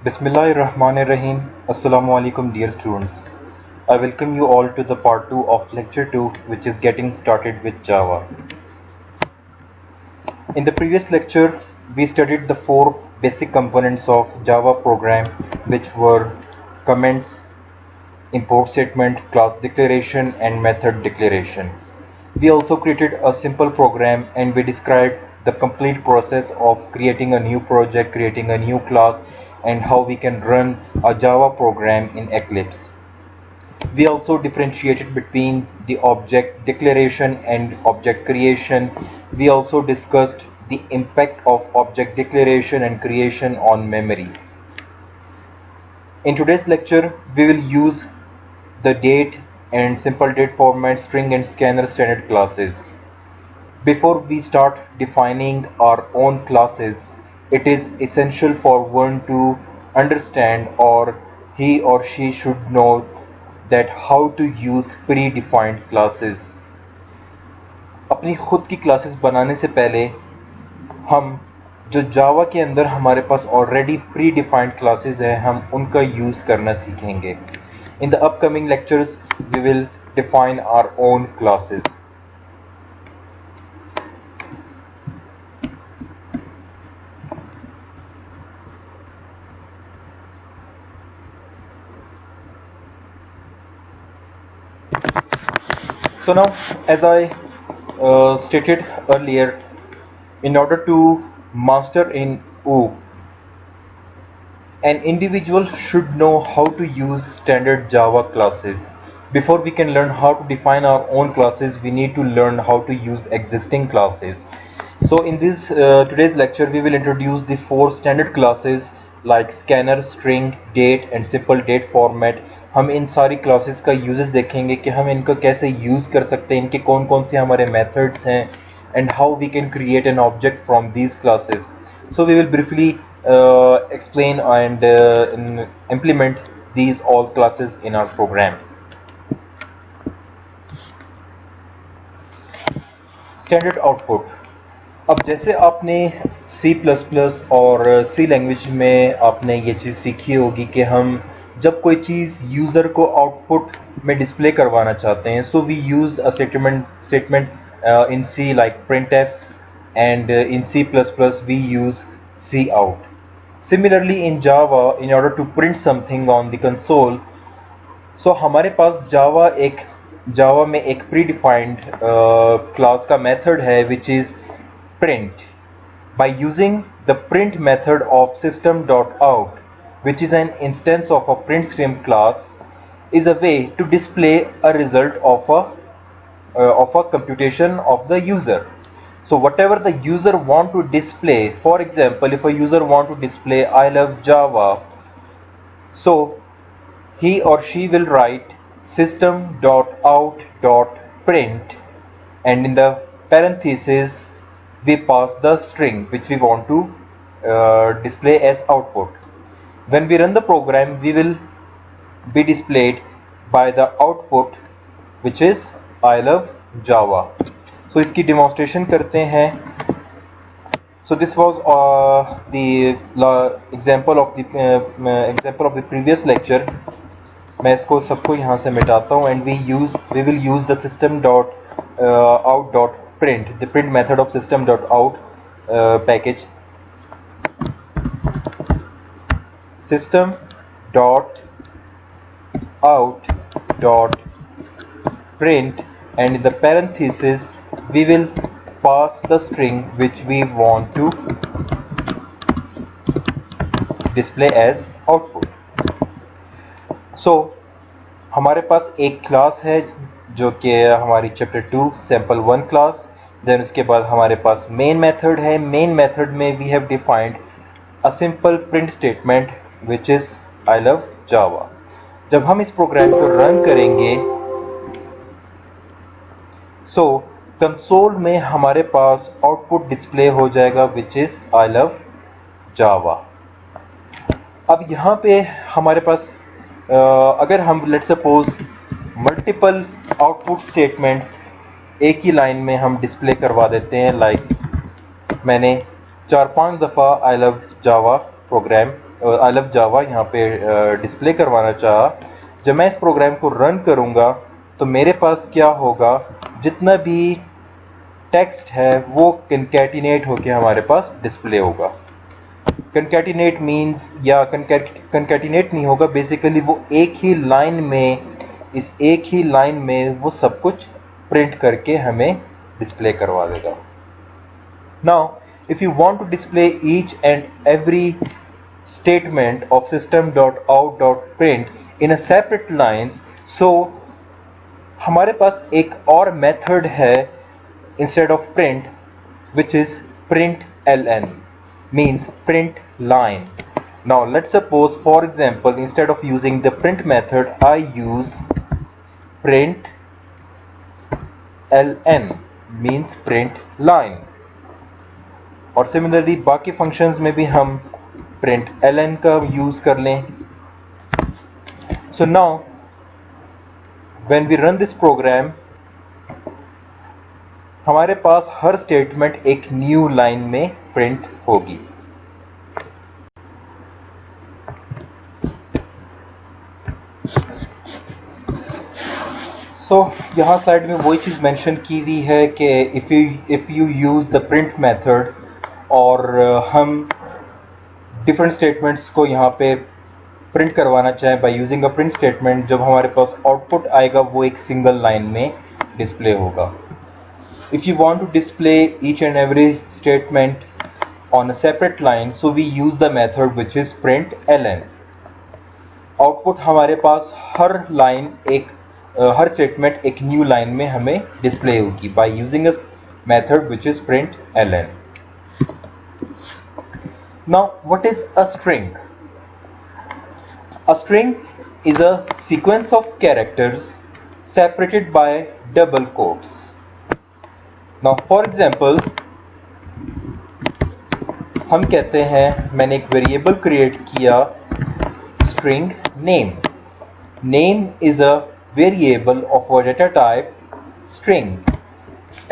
Bismillahirrahmanirrahim. Assalamu alaikum, dear students. I welcome you all to the part 2 of lecture 2, which is getting started with Java. In the previous lecture, we studied the four basic components of Java program, which were comments, import statement, class declaration, and method declaration. We also created a simple program and we described the complete process of creating a new project, creating a new class, and how we can run a Java program in Eclipse. We also differentiated between the object declaration and object creation. We also discussed the impact of object declaration and creation on memory. In today's lecture, we will use the date and simple date format, string and scanner standard classes. Before we start defining our own classes, it is essential for one to understand, or he or she should know, that how to use predefined classes. अपनी खुद की classes बनाने से पहले हम जो जावा के अंदर हमारे पास ऑलरेडी प्री डिफाइंड क्लासेस है हम उनका यूज़ करना सीखेंगे. In the upcoming lectures we will define our own classes. So now, as I stated earlier, in order to master in OOP, an individual should know how to use standard Java classes. Before we can learn how to define our own classes, we need to learn how to use existing classes. So in this today's lecture, we will introduce the four standard classes like scanner, string, date and simple date format. हम इन सारी classes का uses देखेंगे कि हम इनको कैसे use कर सकते हैं, इनके कौन कौन से हमारे मेथड्स हैं, and how we can create an object from these classes. So we will briefly explain and implement these all classes in our program. Standard output. अब जैसे आपने C++ और C लैंग्वेज में आपने ये चीज़ सीखी होगी कि हम जब कोई चीज़ यूज़र को आउटपुट में डिस्प्ले करवाना चाहते हैं, so we use a statement in C like printf, and in C++ we use cout. Similarly in Java, in order to print something on the console, so हमारे पास जावा में एक प्रीडिफाइंड क्लास का method है which is print. By using the print method of system.out, which is an instance of a printstream class, is a way to display a result of a computation of the user. So whatever the user want to display, for example, if a user want to display I love Java, so he or she will write system.out.print, and in the parenthesis we pass the string which we want to display as output. When we run the program, we will be displayed by the output which is I love Java. So इसकी demonstration करते हैं. So this was the example of the previous lecture. मैं इसको सबको यहाँ से मिटाता हूँ, and we will use the system.out.print, the print method of system.out package. System.out.print, and in the parenthesis we will pass the string which we want to display as output. So हमारे पास एक class है जो कि हमारी chapter 2 sample 1 class. Then उसके बाद हमारे पास मेन मेथड है. मेन मेथड में we have defined a simple print statement which is I love Java. जब हम इस प्रोग्राम को रन करेंगे, सो कंसोल में हमारे पास आउटपुट डिस्प्ले हो जाएगा विच इज आई लव जावा. अब यहाँ पे हमारे पास अगर हम let's suppose multiple output statements एक ही लाइन में हम डिस्प्ले करवा देते हैं, लाइक मैंने 4-5 दफ़ा I love Java program I love Java यहाँ पे डिस्प्ले करवाना चाहा, जब मैं इस प्रोग्राम को रन करूँगा तो मेरे पास क्या होगा, जितना भी टेक्स्ट है वो कंकैटिनेट होके हमारे पास डिस्प्ले होगा। कंकैटिनेट मीन्स, या कंकैटिनेट नहीं होगा, बेसिकली वो एक ही लाइन में, इस एक ही लाइन में वो सब कुछ प्रिंट करके हमें डिस्प्ले करवा देगा। Now if you want to display each and every statement of system.out.print in a separate lines, so हमारे पास एक और मेथड है instead of print, which is println, means print line. Now let's suppose, for example, instead of using the print method, I use println, means print line. और similarly बाकी functions में भी हम println का यूज कर लें। So now when we run this program, हमारे पास हर स्टेटमेंट एक न्यू लाइन में प्रिंट होगी। यहाँ स्लाइड में वही चीज़ मेंशन की हुई है कि if you use the print method, और हम डिफरेंट स्टेटमेंट्स को यहाँ पे प्रिंट करवाना चाहें by using a print statement, जब हमारे पास आउटपुट आएगा वो एक सिंगल लाइन में डिस्प्ले होगा। If you want to display each and every statement on a separate line, so we use the method which is println। Output हमारे पास हर लाइन हर स्टेटमेंट एक न्यू लाइन में हमें डिस्प्ले होगी by using a method which is println। Now, what is a string? A string is a sequence of characters separated by double quotes. Now, for example, हम कहते हैं मैंने एक वेरिएबल क्रिएट किया string name. Name is a variable of a data type string,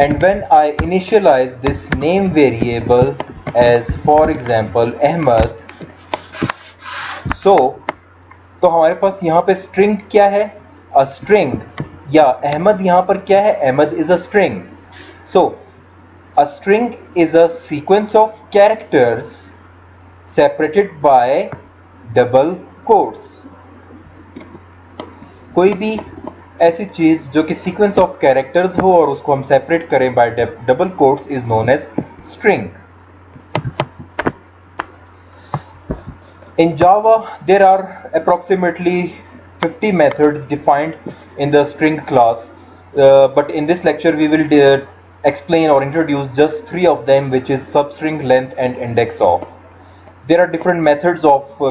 and when I initialize this name variable as for example Ahmad, तो हमारे पास यहाँ पे string क्या है, a string, या अहमद यहाँ पर क्या है, Ahmad is a string. So a string is a sequence of characters separated by double quotes. कोई भी ऐसी चीज जो कि सीक्वेंस ऑफ कैरेक्टर्स हो और उसको हम सेपरेट करें by double quotes is known as string. In Java, there are approximately 50 methods defined in the string class, but in this lecture we will explain or introduce just 3 of them, which is substring, length and index of. There are different methods of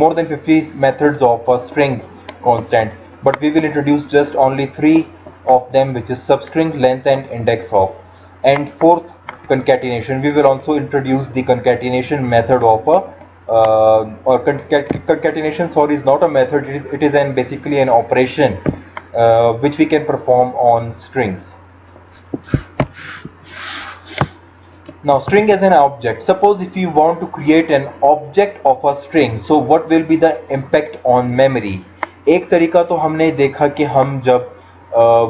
more than 50 methods of a string constant, but we will introduce just only 3 of them, which is substring, length and index of. And fourth, concatenation. We will also introduce the concatenation method of a or concatenation, sorry, is not a method, it is basically an operation which we can perform on strings. Now, string as an object. Suppose if you want to create an object of a string, so what will be the impact on memory? एक तरीका तो हमने देखा कि हम जब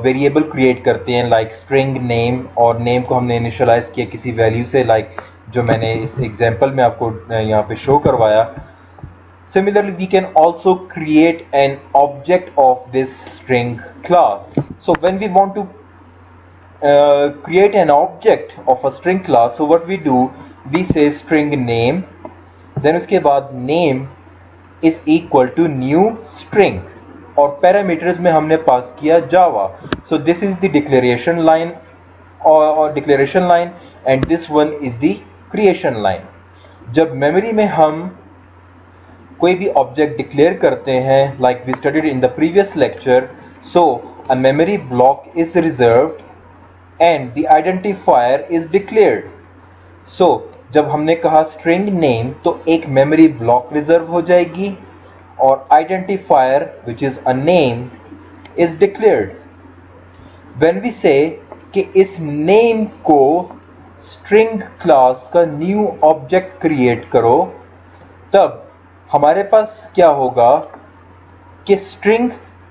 variable create करते हैं लाइक स्ट्रिंग नेम, और नेम को हमने इनिशियलाइज किया किसी वैल्यू से, लाइक जो मैंने इस एग्जांपल में आपको यहाँ पे शो करवाया। Similarly, we can also create an object of this string class. So when we want to create an object of a string class, so what we do, we say string name, then उसके बाद name is equal to new string, और parameters में हमने पास किया Java. So this is the declaration line or declaration line, and this one is the creation line. जब memory में हम कोई भी ऑब्जेक्ट डिक्लेयर करते हैं, like we studied in the previous lecture, so a memory block is reserved and the identifier is declared. So जब हमने कहा string name, तो एक मेमोरी ब्लॉक रिजर्व हो जाएगी और identifier which is a name is declared. When we say कि इस name को string class का new object create करो, तब हमारे पास क्या होगा कि स्ट्रिंग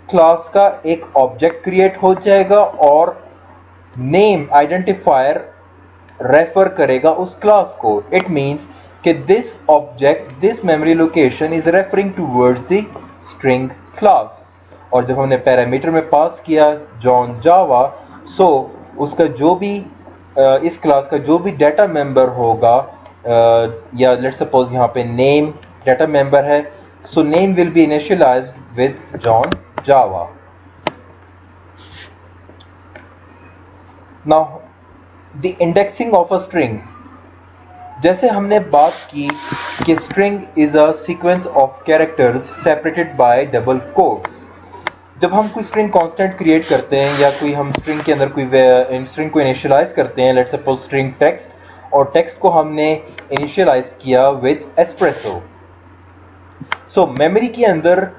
क्लास का एक ऑब्जेक्ट क्रिएट हो जाएगा और नेम आइडेंटिफायर रेफर करेगा उस क्लास को. इट मीन्स कि this object, this memory location is referring towards the string class. और जब हमने पैरामीटर में पास किया जॉन जावा, सो उसका जो भी इस क्लास का जो भी डाटा मेंबर होगा, या लेट्स सपोज यहाँ पे नेम डाटा मेंबर है, so name will B initialised with John Java. Now the indexing of a string. जैसे हमने बात की कि string is a sequence of characters separated by double quotes. जब हम कोई स्ट्रिंग कांस्टेंट क्रिएट करते हैं या कोई हम स्ट्रिंग के अंदर कोई स्ट्रिंग को इनिशियलाइज करते हैं, लेट्स सपोज स्ट्रिंग टेक्स्ट, और टेक्स्ट को हमने इनिशियलाइज किया विद एस्प्रेसो. सो मेमोरी के अंदर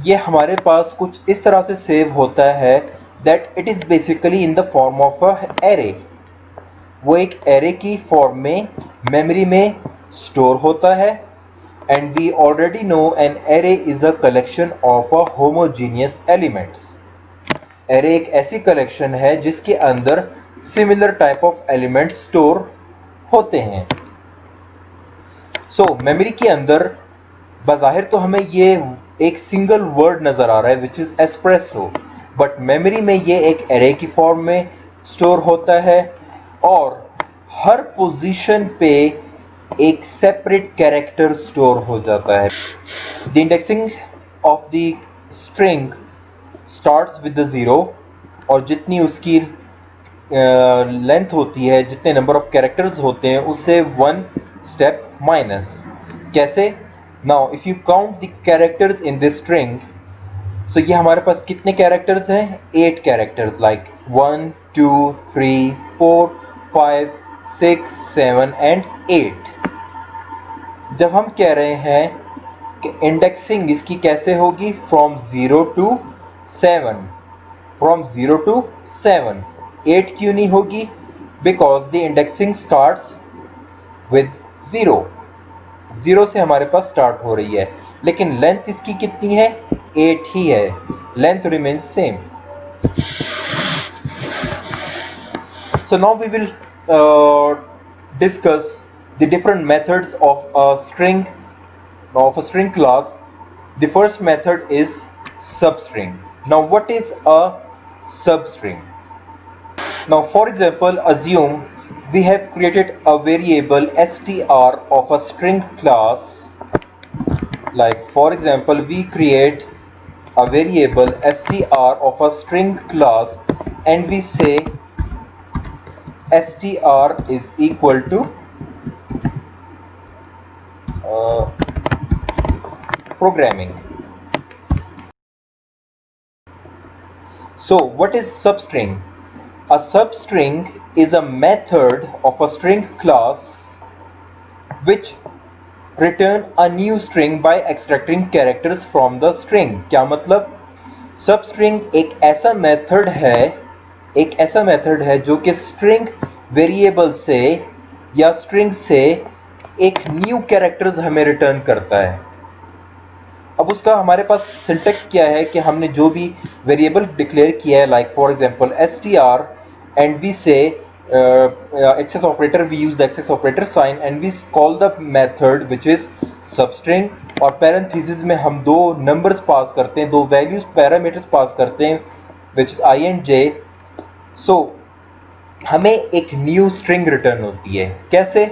ये हमारे पास कुछ इस तरह से सेव होता है that it is basically in the form of a array. वो एक एरे की फॉर्म में मेमोरी में स्टोर होता है. And we already know an array is a collection of a homogeneous elements. Array एक ऐसी कलेक्शन है जिसके अंदर similar type of elements store होते हैं. सो मेमोरी के अंदर बज़ाहिर तो हमें ये एक सिंगल वर्ड नजर आ रहा है which is espresso, but memory में ये एक एरे की फॉर्म में स्टोर होता है और हर पोजीशन पे एक सेपरेट कैरेक्टर स्टोर हो जाता है. The indexing of the string starts with the 0 और जितनी उसकी लेंथ होती है, जितने नंबर ऑफ कैरेक्टर्स होते हैं, उससे 1 स्टेप माइनस. कैसे? Now if you count the characters in this string, so ये हमारे पास कितने कैरेक्टर्स हैं? 8 कैरेक्टर्स, लाइक 1 2 3 4 5 6 7 एंड 8. जब हम कह रहे हैं कि इंडेक्सिंग इसकी कैसे होगी, फ्रॉम 0 टू 7, फ्रॉम 0 टू 7. 8 क्यों नहीं होगी? Because the indexing starts with 0. 0 से हमारे पास स्टार्ट हो रही है, लेकिन लेंथ इसकी कितनी है? 8 ही है. Length remains same. So now we will discuss the different methods of a string class. The first method is substring. Now what is a substring? Now for example, assume we have created a variable str of a string class. Like for example, we create a variable str of a string class and we say str is equal to programming. So what is substring? A substring is a method of a string class which return a new string by extracting characters from the string. क्या मतलब? Substring एक ऐसा method है जो कि string variable से या string से एक न्यू कैरेक्टर्स हमें रिटर्न करता है. अब उसका हमारे पास सिंटेक्स क्या है कि हमने जो भी वेरिएबल डिक्लेयर किया है, like for example str, and we say access operator, we use the access operator sign and we call the method which is substring, और पैरेंथेसिस में हम दो नंबर्स पास करते हैं, दो वैल्यूज पैरामीटर्स पास करते हैं which is I and j. सो हमें एक न्यू स्ट्रिंग रिटर्न होती है. कैसे?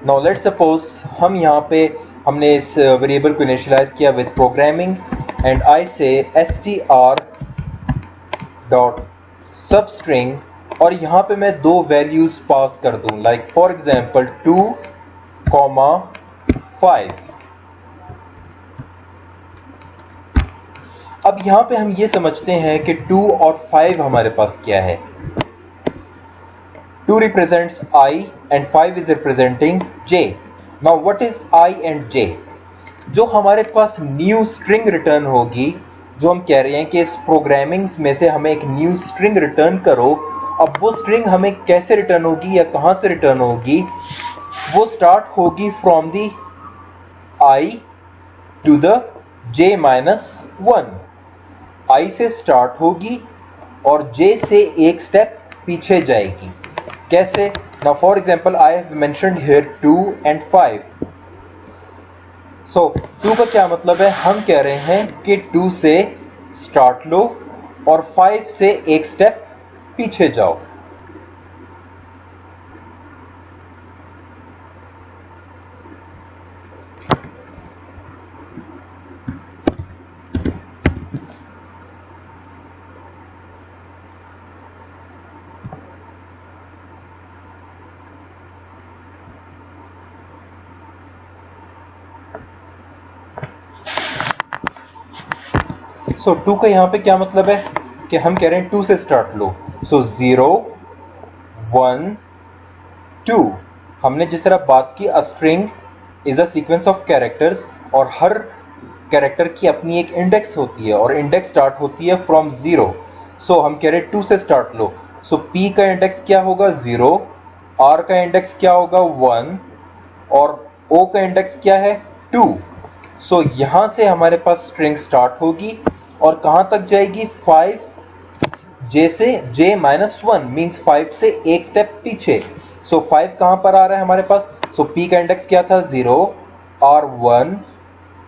नाउ लेट्स सपोज हम यहाँ पे हमने इस वेरिएबल को इनिशियलाइज किया विद प्रोग्रामिंग एंड आई से str डॉट सबस्ट्रिंग, और यहाँ पे मैं दो वैल्यूज पास कर दूं, लाइक फॉर एग्जांपल 2,5. अब यहाँ पे हम ये समझते हैं कि 2 और 5 हमारे पास क्या है. 2 represents I and 5 is representing J. Now what is I and J? जो हमारे पास न्यू स्ट्रिंग रिटर्न होगी, जो हम कह रहे हैं कि इस प्रोग्रामिंग में से हमें एक न्यू स्ट्रिंग रिटर्न करो. अब वो स्ट्रिंग हमें कैसे रिटर्न होगी या कहां से रिटर्न होगी? वो स्टार्ट होगी from the i to the j minus 1। i से स्टार्ट होगी और j से एक स्टेप पीछे जाएगी। कैसे? Now for example I have mentioned here 2 and 5। सो 2 का क्या मतलब है? हम कह रहे हैं कि 2 से स्टार्ट लो और 5 से एक स्टेप पीछे जाओ। सो 2 का यहां पे क्या मतलब है कि हम कह रहे हैं 2 से स्टार्ट लो। सो 0 1 2। हमने जिस तरह बात की अ string is a sequence of characters और हर कैरेक्टर की अपनी एक इंडेक्स होती है और इंडेक्स स्टार्ट होती है फ्रॉम 0। सो हम कह रहे हैं 2 से स्टार्ट लो। सो P का इंडेक्स क्या होगा? 0। R का इंडेक्स क्या होगा? 1। और O का इंडेक्स क्या है? 2। सो यहां से हमारे पास स्ट्रिंग स्टार्ट होगी और कहां तक जाएगी? 5 j से j माइनस 1 मीन्स 5 से एक स्टेप पीछे। सो 5 कहां पर आ रहा है हमारे पास? सो P का इंडेक्स क्या था? 0। R 1,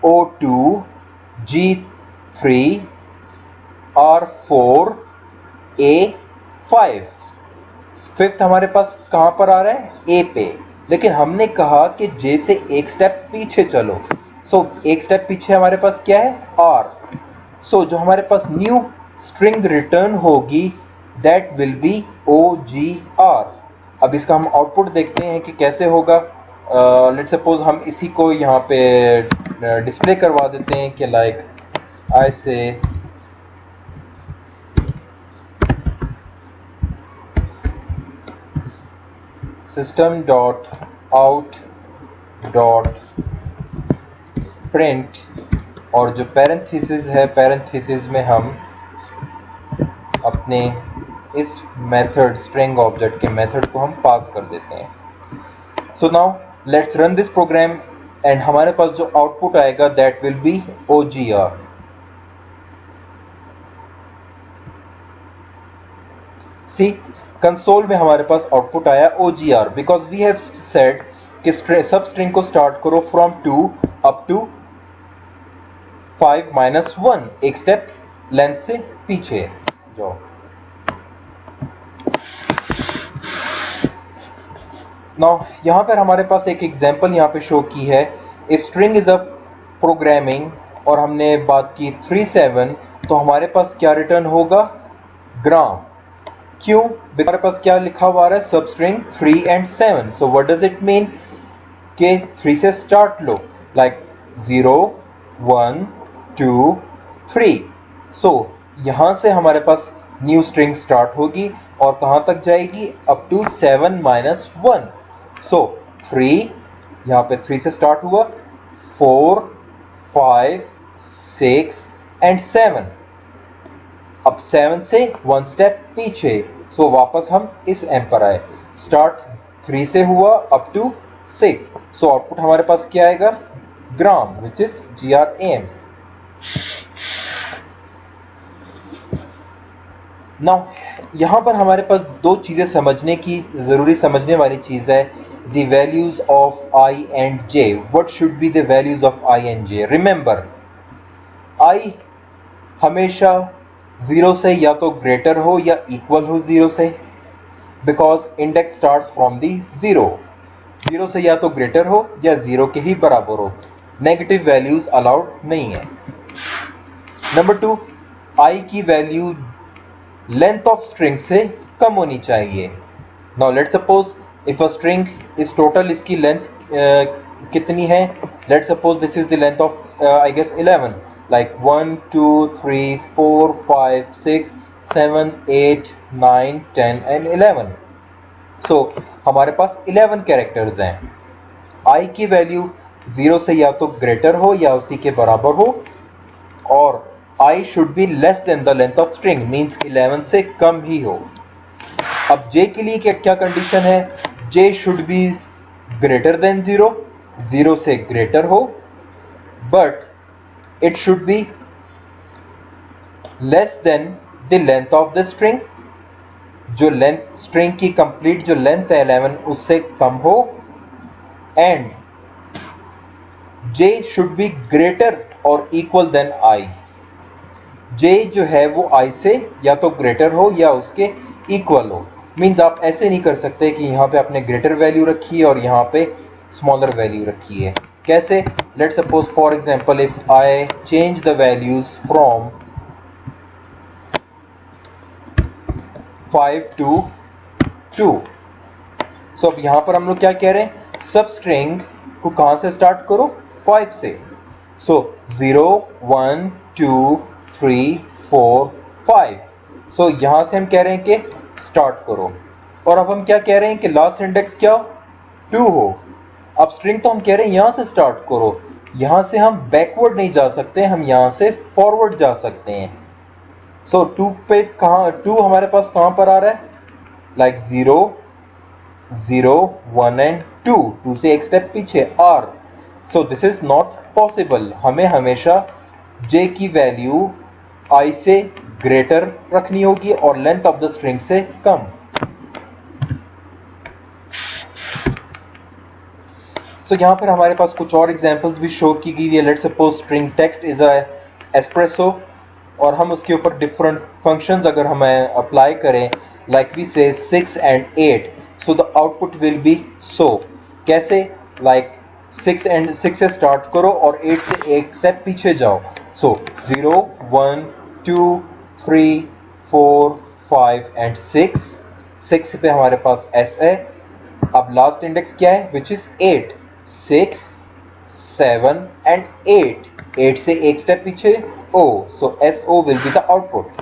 O 2, G 3, R 4, A 5। Fifth हमारे पास कहां पर आ रहा है? A पे। लेकिन हमने कहा कि J से एक स्टेप पीछे चलो। सो एक स्टेप पीछे हमारे पास क्या है? R। सो जो हमारे पास न्यू स्ट्रिंग रिटर्न होगी दैट विल बी OGR। अब इसका हम आउटपुट देखते हैं कि कैसे होगा। लेट्स सपोज हम इसी को यहाँ पे डिस्प्ले करवा देते हैं कि लाइक आई से system dot out dot print और जो पैरेंथेसिस है पैरेंथेसिस में हम अपने इस मेथड स्ट्रिंग ऑब्जेक्ट के मेथड को हम पास कर देते हैं। So now let's run this program and हमारे पास जो आउटपुट आएगा that will be OGR। See console में हमारे पास आउटपुट आया OGR because we have said कि सब स्ट्रिंग को स्टार्ट करो फ्रॉम 2 अप टू 5 माइनस 1 एक स्टेप लेंथ से पीछे जाओ। नाउ यहां पर हमारे पास एक एग्जांपल यहां पे शो की है। If string is a programming और हमने बात की 3 7 तो हमारे पास क्या रिटर्न होगा? ग्राम। क्यों? हमारे पास क्या लिखा हुआ है? सब string 3 and 7। So what does it mean कि 3 से स्टार्ट लो लाइक 0 1 2 3। सो यहां से हमारे पास न्यू स्ट्रिंग स्टार्ट होगी और कहां तक जाएगी? Up to 7 minus 1। सो 3 यहां पे 3 से स्टार्ट हुआ 4 5 6 and 7। अब 7 से 1 स्टेप पीछे। सो वापस हम इस एम पर आए। स्टार्ट 3 से हुआ अप टू 6। सो आउटपुट हमारे पास क्या आएगा? ग्राम विच इज GRAM। नाउ यहां पर हमारे पास दो चीजें समझने की समझने वाली चीज है। The values of I and J। What should be the values of I and J? Remember I हमेशा 0 से या तो ग्रेटर हो या इक्वल हो 0 से because index starts from the 0। 0 से या तो ग्रेटर हो या 0 के ही बराबर हो। नेगेटिव वैल्यूज अलाउड नहीं है। नंबर 2 I की वैल्यू लेंथ ऑफ स्ट्रिंग से कम होनी चाहिए। Now let's suppose if a string is total इसकी लेंथ कितनी है? Let's suppose this is the length of I guess 11 like 1 2 3 4 5 6 7 8 9 10 and 11। सो हमारे पास 11 कैरेक्टर्स हैं। I की वैल्यू 0 से या तो ग्रेटर हो या उसी के बराबर हो और I should be less than the length of string means 11 से कम ही हो। अब J के लिए क्या कंडीशन है? J should be greater than 0, 0 से ग्रेटर हो but it should be less than the length of the string. जो लेंथ स्ट्रिंग की कंप्लीट जो लेंथ है 11 उससे कम हो, and j should be greater और इक्वल देन i. j जो है वो i से या तो ग्रेटर हो या उसके इक्वल हो. मीन्स आप ऐसे नहीं कर सकते कि यहां पे आपने ग्रेटर वैल्यू रखी है और यहां पे स्मॉलर वैल्यू रखी है. कैसे? Let's suppose for example if I change the values from 5 to 2. सो अब यहां पर हम लोग क्या कह रहे हैं? सब स्ट्रिंग को कहां से स्टार्ट करो? 5 से. सो 0 1 2 3 4 5. सो यहां से हम कह रहे हैं कि स्टार्ट करो, और अब हम क्या कह रहे हैं कि लास्ट इंडेक्स क्या 2 हो. अब स्ट्रिंग तो हम कह रहे हैं यहां से स्टार्ट करो, यहां से हम बैकवर्ड नहीं जा सकते, हम यहां से फॉरवर्ड जा सकते हैं. सो 2 पे कहां 2 हमारे पास कहां पर आ रहा है? Like 0 0 1 and 2. 2 से एक स्टेप पीछे r. So this is not possible. हमें हमेशा j की वैल्यू i से ग्रेटर रखनी होगी और लेंथ ऑफ द स्ट्रिंग से कम. सो यहां पर हमारे पास कुछ और एग्जांपल्स भी शो की गई है. Let's suppose string text is a espresso, और हम उसके ऊपर डिफरेंट फंक्शंस अगर हम अप्लाई करें, like we say 6 and 8, so the output will be so. कैसे? लाइक 6 से स्टार्ट करो और 8 से एक स्टेप पीछे जाओ. सो 0 1 2 3 4 5 एंड 6. 6 पे हमारे पास s है. अब लास्ट इंडेक्स क्या है? Which is 8. 6 7 एंड 8. 8 से एक स्टेप पीछे O. So SO will be the output.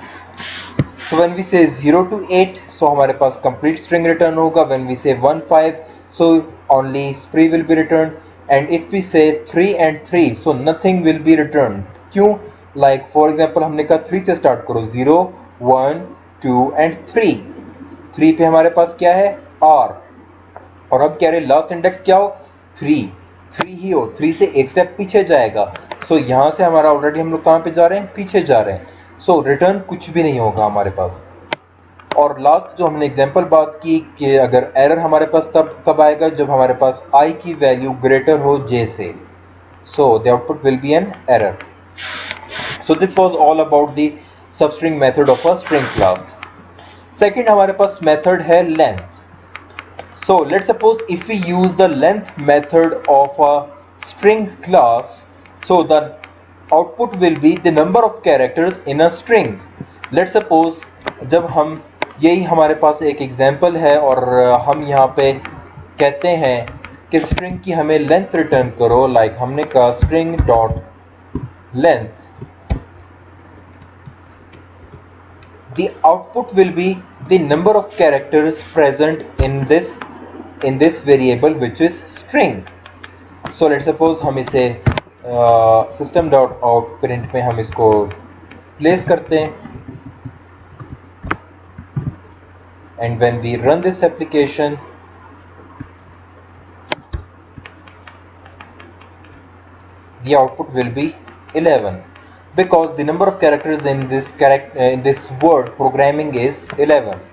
So when we say 0 to 8, so हमारे पास complete string return होगा. When we say 1 5, so only spree will be returned. And if we say 3 and 3, so nothing will be returned. क्यों? Like for example हमने कहा 3 से start करो. 0 1 2 and 3. 3 पे हमारे पास क्या है? R. और अब कह रहे लास्ट इंडेक्स क्या हो? 3 ही हो. 3 से एक स्टेप पीछे जाएगा. सो यहां से हमारा ऑलरेडी हम लोग कहां पे जा रहे हैं? पीछे जा रहे हैं. सो रिटर्न कुछ भी नहीं होगा हमारे पास. और लास्ट जो हमने एग्जांपल बात की कि अगर एरर हमारे पास तब कब आएगा? जब हमारे पास i की वैल्यू ग्रेटर हो j से. सो the output will B an error. So this was all about the substring method of a string class. Second हमारे पास मेथड है length. So let's suppose if we use the length method of a string class, so the output will be the number of characters in a string. Let's suppose जब हम यही हमारे पास एक example है और हम यहाँ पे कहते हैं कि स्ट्रिंग की हमें लेंथ रिटर्न करो. लाइक हमने कहा string dot length. The output will be the number of characters present in this variable which is string. So let's suppose हम इसे system.out print में हम इसको place करते हैं, and when we run this application, the output will be 11 because the number of characters in this word programming is 11.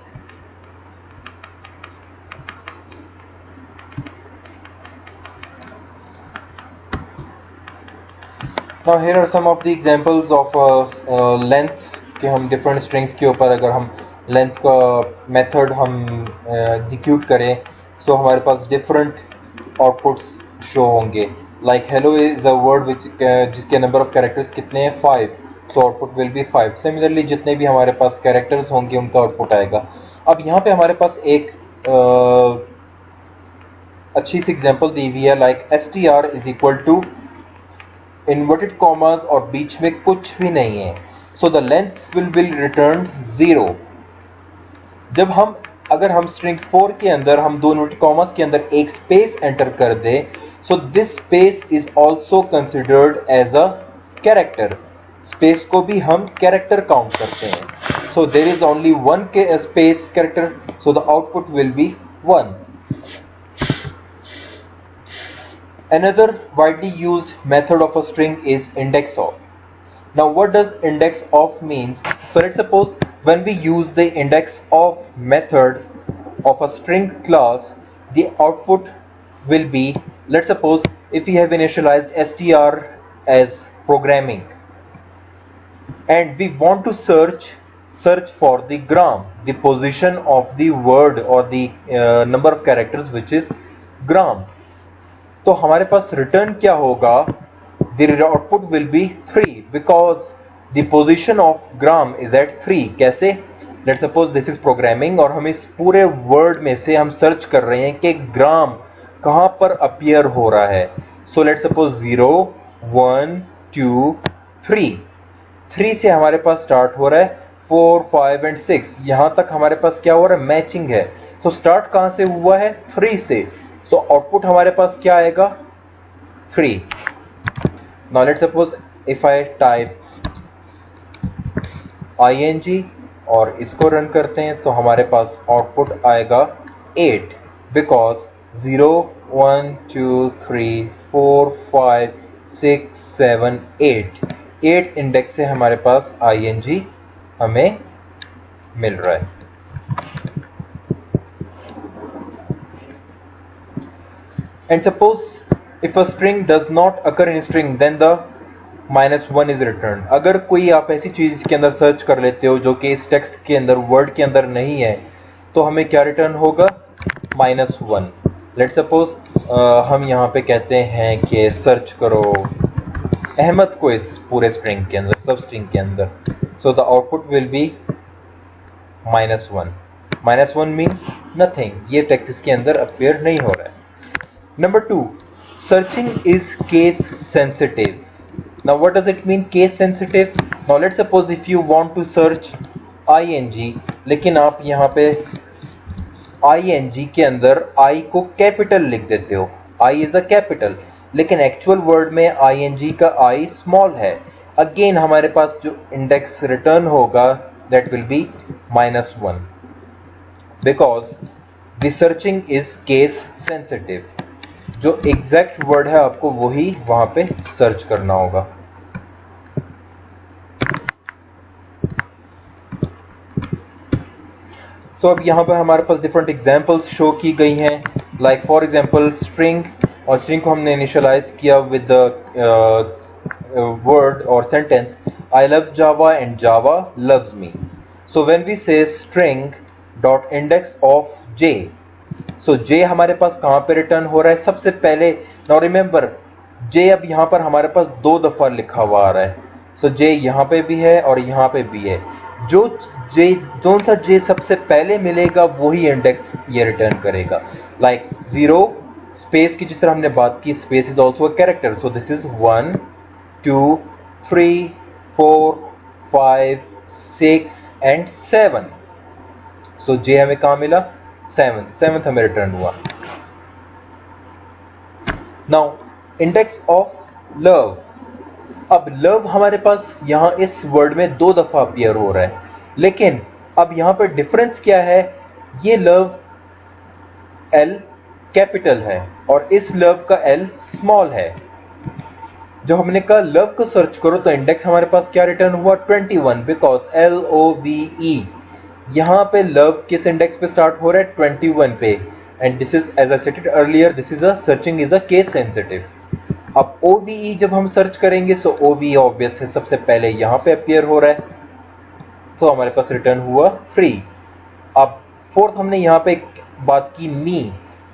Now here are some of the examples of length कि हम different strings के ऊपर अगर हम length का method हम execute करें, so हमारे पास different outputs show होंगे. Like hello is a word which जिसके number of characters कितने हैं? 5. So output will be 5. Similarly जितने भी हमारे पास characters होंगे उनका output आएगा. अब यहाँ पे हमारे पास एक अच्छी सी example दी हुई है. Like str is equal to inverted commas और बीच में कुछ भी नहीं है. So the length will be return 0. जब हम अगर हम स्ट्रिंग 4 के अंदर हम दो इन्वर्टेड कॉमास के अंदर एक स्पेस एंटर कर दे, so this space is also considered as a character. Space को भी हम कैरेक्टर काउंट करते हैं. So there is only one space character, so the output will be 1. Another widely used method of a string is index of. Now what does index of means? So let's suppose when we use the index of method of a string class, the output will be, let's suppose if we have initialized str as programming and we want to search for the gram, the position of the word or the number of characters which is gram, तो हमारे पास return क्या होगा? The output will be 3 because the position of gram is at 3. कैसे? Let's suppose this is programming और हम इस पूरे word में से हम सर्च कर रहे हैं कि ग्राम कहां पर अपीयर हो रहा है. So let's suppose 0 1 2 3. 3 से हमारे पास स्टार्ट हो रहा है, 4 5 एंड 6 यहां तक हमारे पास क्या हो रहा है? मैचिंग है. सो स्टार्ट कहां से हुआ है? 3 से. सो आउटपुट हमारे पास क्या आएगा? 3. Now let's suppose if I type ing और इसको रन करते हैं तो हमारे पास आउटपुट आएगा 8 बिकॉज 0 1 2 3 4 5 6 7 8 इंडेक्स से हमारे पास ing हमें मिल रहा है. And suppose if a string does not occur in string then the -1 is returned. अगर कोई आप ऐसी चीज के अंदर सर्च कर लेते हो जो कि इस टेक्स्ट के अंदर वर्ड के अंदर नहीं है तो हमें क्या रिटर्न होगा? -1. लेट्स सपोज हम यहाँ पे कहते हैं कि सर्च करो अहमद को इस पूरे स्ट्रिंग के अंदर, सब स्ट्रिंग के अंदर. सो the output will be -1. -1 means nothing, ये टेक्स्ट इसके अंदर अपीयर नहीं हो रहा है. Number 2, searching is case sensitive. Now what does it mean case sensitive? Now let's suppose if you want to search ing, लेकिन आप यहाँ पे ing के अंदर I को कैपिटल लिख देते हो, I is a capital, लेकिन एक्चुअल वर्ड में ing का I स्मॉल है. अगेन हमारे पास जो इंडेक्स रिटर्न होगा that will be -1 because the searching is case sensitive. जो एग्जैक्ट वर्ड है आपको वही वहां पे सर्च करना होगा. सो अब यहां पर हमारे पास डिफरेंट एग्जांपल्स शो की गई हैं. लाइक फॉर एग्जांपल स्ट्रिंग, और स्ट्रिंग को हमने इनिशियलाइज किया विद द वर्ड और sentence I love Java and Java loves me. So when we say string dot index of J, so J हमारे पास कहां पे रिटर्न हो रहा है? सबसे पहले. नाउ रिमेंबर जे अब यहां पर हमारे पास 2 दफा लिखा हुआ आ रहा है. सो जे यहां पे भी है और यहां पे भी है. जो सा जे सबसे पहले मिलेगा वही इंडेक्स ये रिटर्न करेगा. लाइक 0 स्पेस की जिस तरह हमने बात की, space is also a character. So this is 1 2 3 4 5 6 and 7. सो जे हमें कहां मिला? 7th हमें रिटर्न हुआ. Now index of love. अब लव हमारे पास यहां इस वर्ड में 2 दफा अपीयर हो रहा है, लेकिन अब यहां पर डिफरेंस क्या है? ये लव L कैपिटल है और इस लव का L स्मॉल है. जो हमने कहा लव को सर्च करो तो इंडेक्स हमारे पास क्या रिटर्न हुआ? 21 बिकॉज LOVE. यहां पे लव किस इंडेक्स पे स्टार्ट हो रहा है? 21 पे. And this is as I stated earlier, this is a searching is a case sensitive. अब OVE जब हम सर्च करेंगे सो OVE ऑब्वियस है सबसे पहले यहां पे अपीयर हो रहा है, तो हमारे पास रिटर्न हुआ 3. अब फोर्थ हमने यहां पे बात की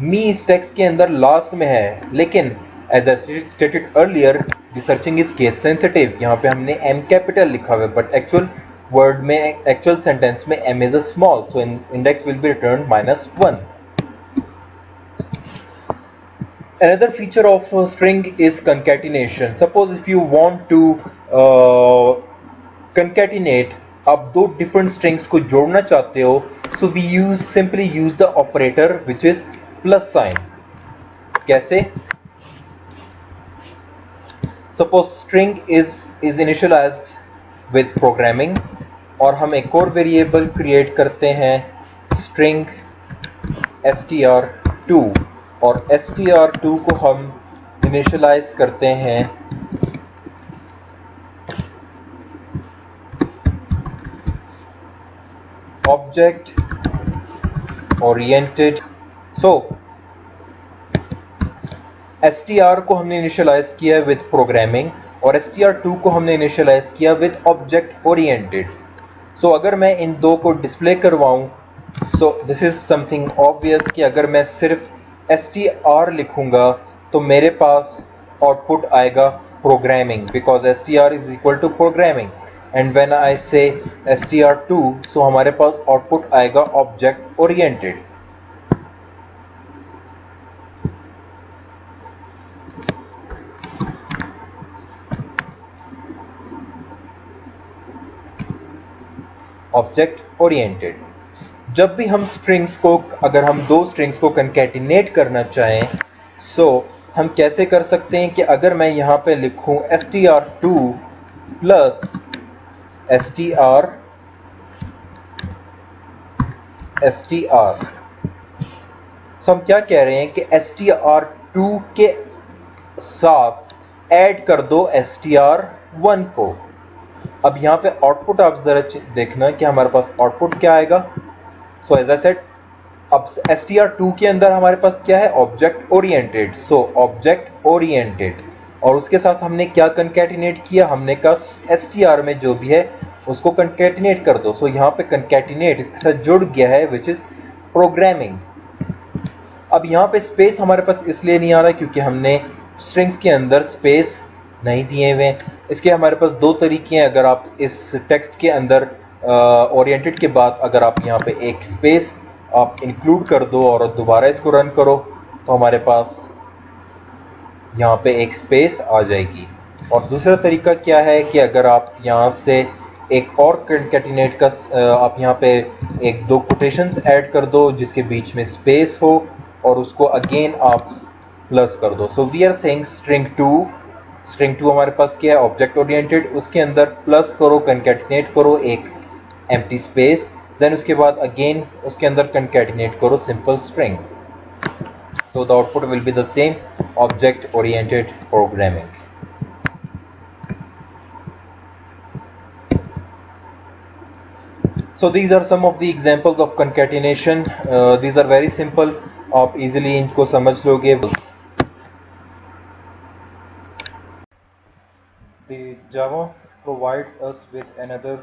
मी इस टेक्स्ट के अंदर लास्ट में है, लेकिन as I stated earlier the searching is case sensitive. यहां पे हमने M कैपिटल लिखा हुआ है बट एक्चुअल वर्ड में, एक्चुअल सेंटेंस में M is a small, so index will be returned -1. Another feature of a string is concatenation. Suppose if you want to concatenate, आप 2 different strings को जोड़ना चाहते हो, so we simply use the operator which is plus sign. कैसे? Suppose string is initialized with programming और हम एक और वेरिएबल क्रिएट करते हैं string str2 और str2 को हम इनिशियलाइज करते हैं ऑब्जेक्ट ओरिएंटेड। सो str को हमने इनिशियलाइज किया विद प्रोग्रामिंग और str2 को हमने इनिशियलाइज किया विद ऑब्जेक्ट ओरिएंटेड। सो अगर मैं इन दो को डिस्प्ले करवाऊं, so this is something obvious कि अगर मैं सिर्फ str लिखूंगा तो मेरे पास आउटपुट आएगा programming, because str is equal to programming. And when I say str2, so हमारे पास आउटपुट आएगा ऑब्जेक्ट ओरिएंटेड। Object oriented. जब भी हम स्ट्रिंग्स को, अगर हम दो स्ट्रिंग्स को कंकैटिनेट करना चाहें, सो हम कैसे कर सकते हैं कि अगर मैं यहां पे लिखूं str2 प्लस str सो हम क्या कह रहे हैं कि str2 के साथ ऐड कर दो str1 को। अब यहां पे आउटपुट आप जरा देखना कि हमारे पास आउटपुट क्या आएगा। सो एज आई सेड, अब str2 के अंदर हमारे पास क्या है, object oriented. So object oriented, और उसके साथ हमने क्या कंकैटिनेट किया, हमने कहा str में जो भी है उसको कंकैटिनेट कर दो। सो यहाँ पे कंकैटिनेट इसके साथ जुड़ गया है, विच इज प्रोग्रामिंग। अब यहाँ पे स्पेस हमारे पास इसलिए नहीं आ रहा क्योंकि हमने स्ट्रिंग्स के अंदर स्पेस नहीं दिए हुए। इसके हमारे पास दो तरीके हैं। अगर आप इस टेक्स्ट के अंदर ओरिएंटेड के बाद अगर आप यहाँ पे एक स्पेस आप इंक्लूड कर दो और दोबारा इसको रन करो, तो हमारे पास यहाँ पे एक स्पेस आ जाएगी। और दूसरा तरीका क्या है कि अगर आप यहाँ से एक और कंकैटिनेट का आप यहाँ पे एक दो कोटेशंस ऐड कर दो जिसके बीच में स्पेस हो और उसको अगेन आप प्लस कर दो। So we are saying string two हमारे पास क्या है, ऑब्जेक्ट ओरिएंटेड, उसके अंदर प्लस करो, कंकैटिनेट करो एक एम्प्टी स्पेस, देन उसके बाद अगेन उसके अंदर कंकैटिनेट करो simple string. So the output will be the same, object oriented programming. So these are some of the examples of concatenation. These are very simple. आप easily इनको समझ लोगे. The Java provides us with another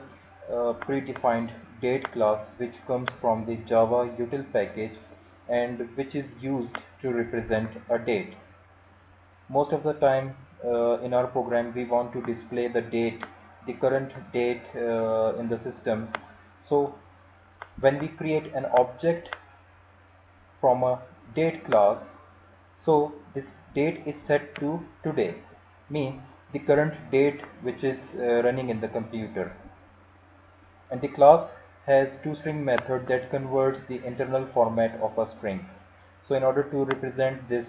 predefined date class which comes from the Java util package and which is used to represent a date. Most of the time in our program we want to display the date, the current date in the system. So when we create an object from a date class, so this date is set to today, means the current date which is running in the computer. And the class has toString method that converts the internal format of a string. So in order to represent this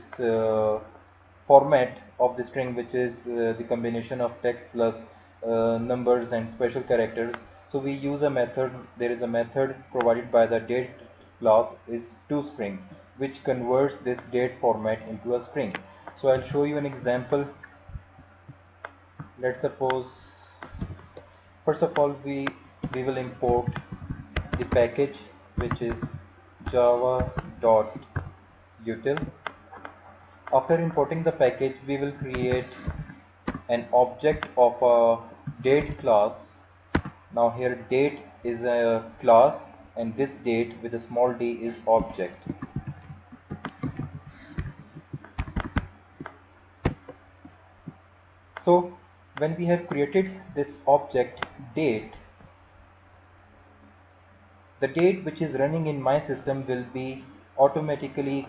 format of the string, which is the combination of text plus numbers and special characters, so we use a method. There is a method provided by the date class is toString, which converts this date format into a string. So I'll show you an example. Let's suppose, first of all, we will import the package which is java.util. After importing the package, we will create an object of a date class. Now here date is a class and this date with a small d is object. So when we have created this object date, the date which is running in my system will be automatically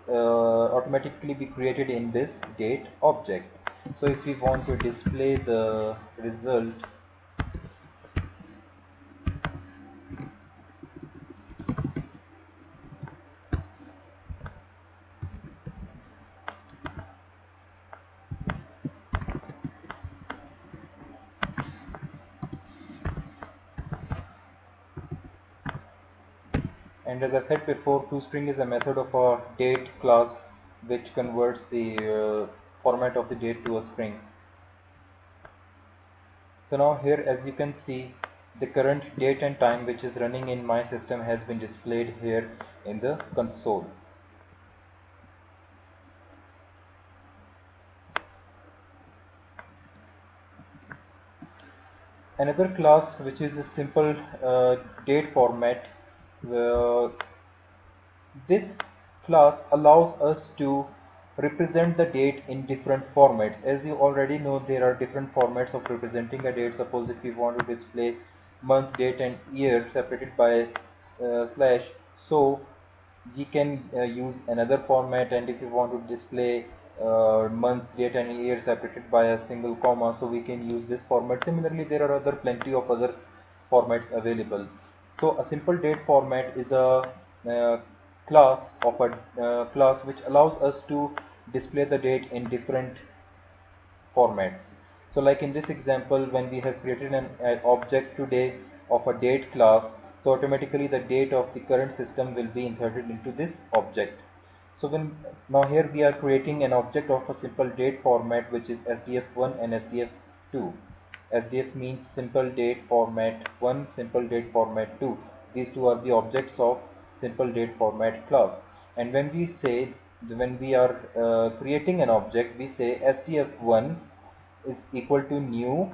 be created in this date object. So if we want to display the result, and as I said before, toString is a method of a date class which converts the format of the date to a string. So now here, as you can see, the current date and time which is running in my system has been displayed here in the console. Another class which is a simple date format, uh, this class allows us to represent the date in different formats. As you already know, there are different formats of representing a date. Suppose if you want to display month, date and year separated by slash, so we can use another format. And if you want to display month, date and year separated by a single comma, so we can use this format. Similarly, there are plenty of other formats available. So a simple date format is a uh, class which allows us to display the date in different formats. So like in this example, when we have created an object today of a date class, so automatically the date of the current system will be inserted into this object. So now here we are creating an object of a simple date format, which is SDF1 and SDF2. SDF means simple date format 1, simple date format 2. These two are the objects of simple date format class. And when we are creating an object, we say SDF1 is equal to new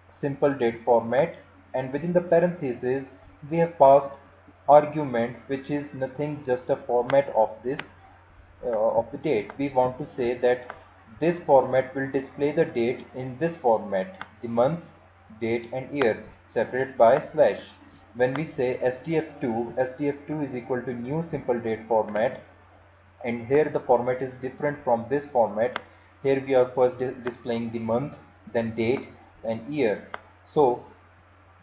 simple date format, and within the parentheses we have passed argument, which is nothing, just a format of this of the date. We want to say that this format will display the date in this format, the month, date and year separated by slash. When we say SDF2 is equal to new simple date format, and here the format is different from this format. Here we are first displaying the month, then date and year, so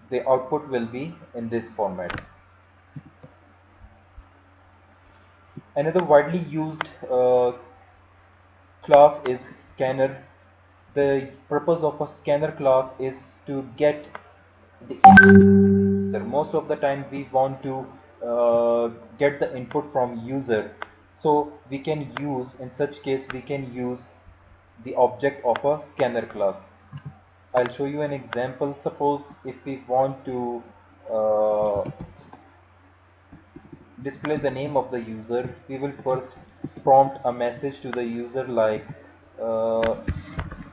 the output will be in this format. Another widely used class is scanner. The purpose of a scanner class is to get the input. Most of the time we want to get the input from user, so we can use, in such case we can use the object of a scanner class. I'll show you an example. Suppose if we want to uh, display the name of the user, we will first prompt a message to the user like uh,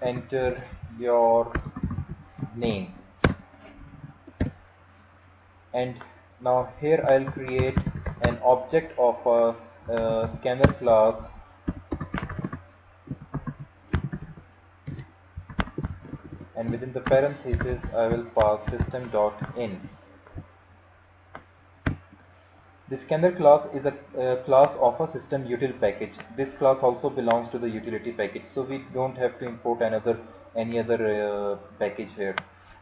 enter your name. And now here I'll create an object of a scanner class, and within the parentheses I will pass system.in. The scanner class is a class of a system util package. This class also belongs to the utility package, so we don't have to import any other package here.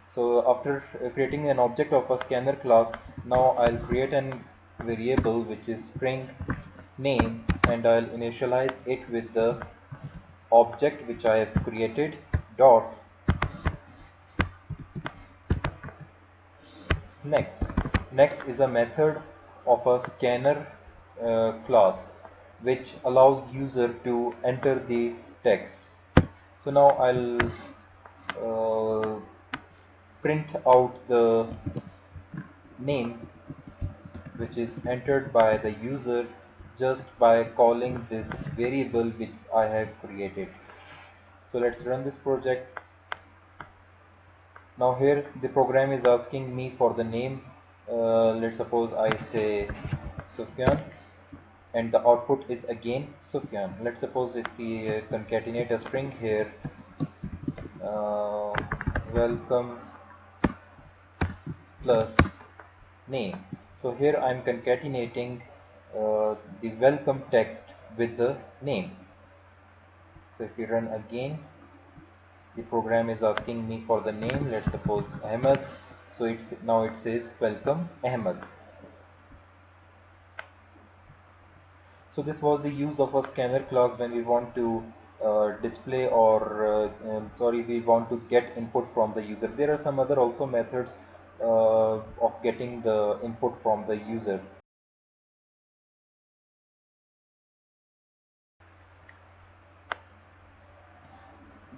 So after creating an object of a scanner class, now I'll create an variable which is string name, and I'll initialize it with the object which I have created dot next. Next is a method of a scanner class which allows user to enter the text. So now I'll print out the name which is entered by the user just by calling this variable which I have created. So let's run this project. Now here the program is asking me for the name. Let's suppose I say Sufyan, and the output is again Sufyan. Let's suppose if we concatenate a string here, uh, welcome plus name. So here I'm concatenating the welcome text with the name. So if we run again, the program is asking me for the name. Let's suppose Ahmed. So now it says welcome Ahmed. So this was the use of a scanner class when we want to display or we want to get input from the user. There are some other also methods of getting the input from the user.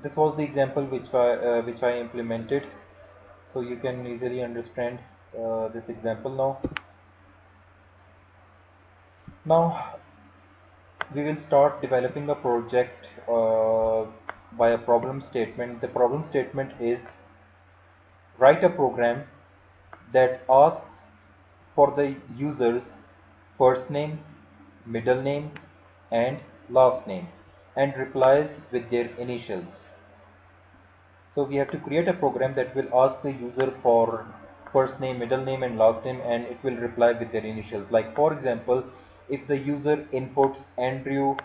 This was the example which I implemented, so you can easily understand this example now. Now we will start developing a project by a problem statement. The problem statement is write a program that asks for the user's first name, middle name, and last name, and replies with their initials. So we have to create a program that will ask the user for first name, middle name, and last name, and it will reply with their initials. Like for example, if the user inputs Andrew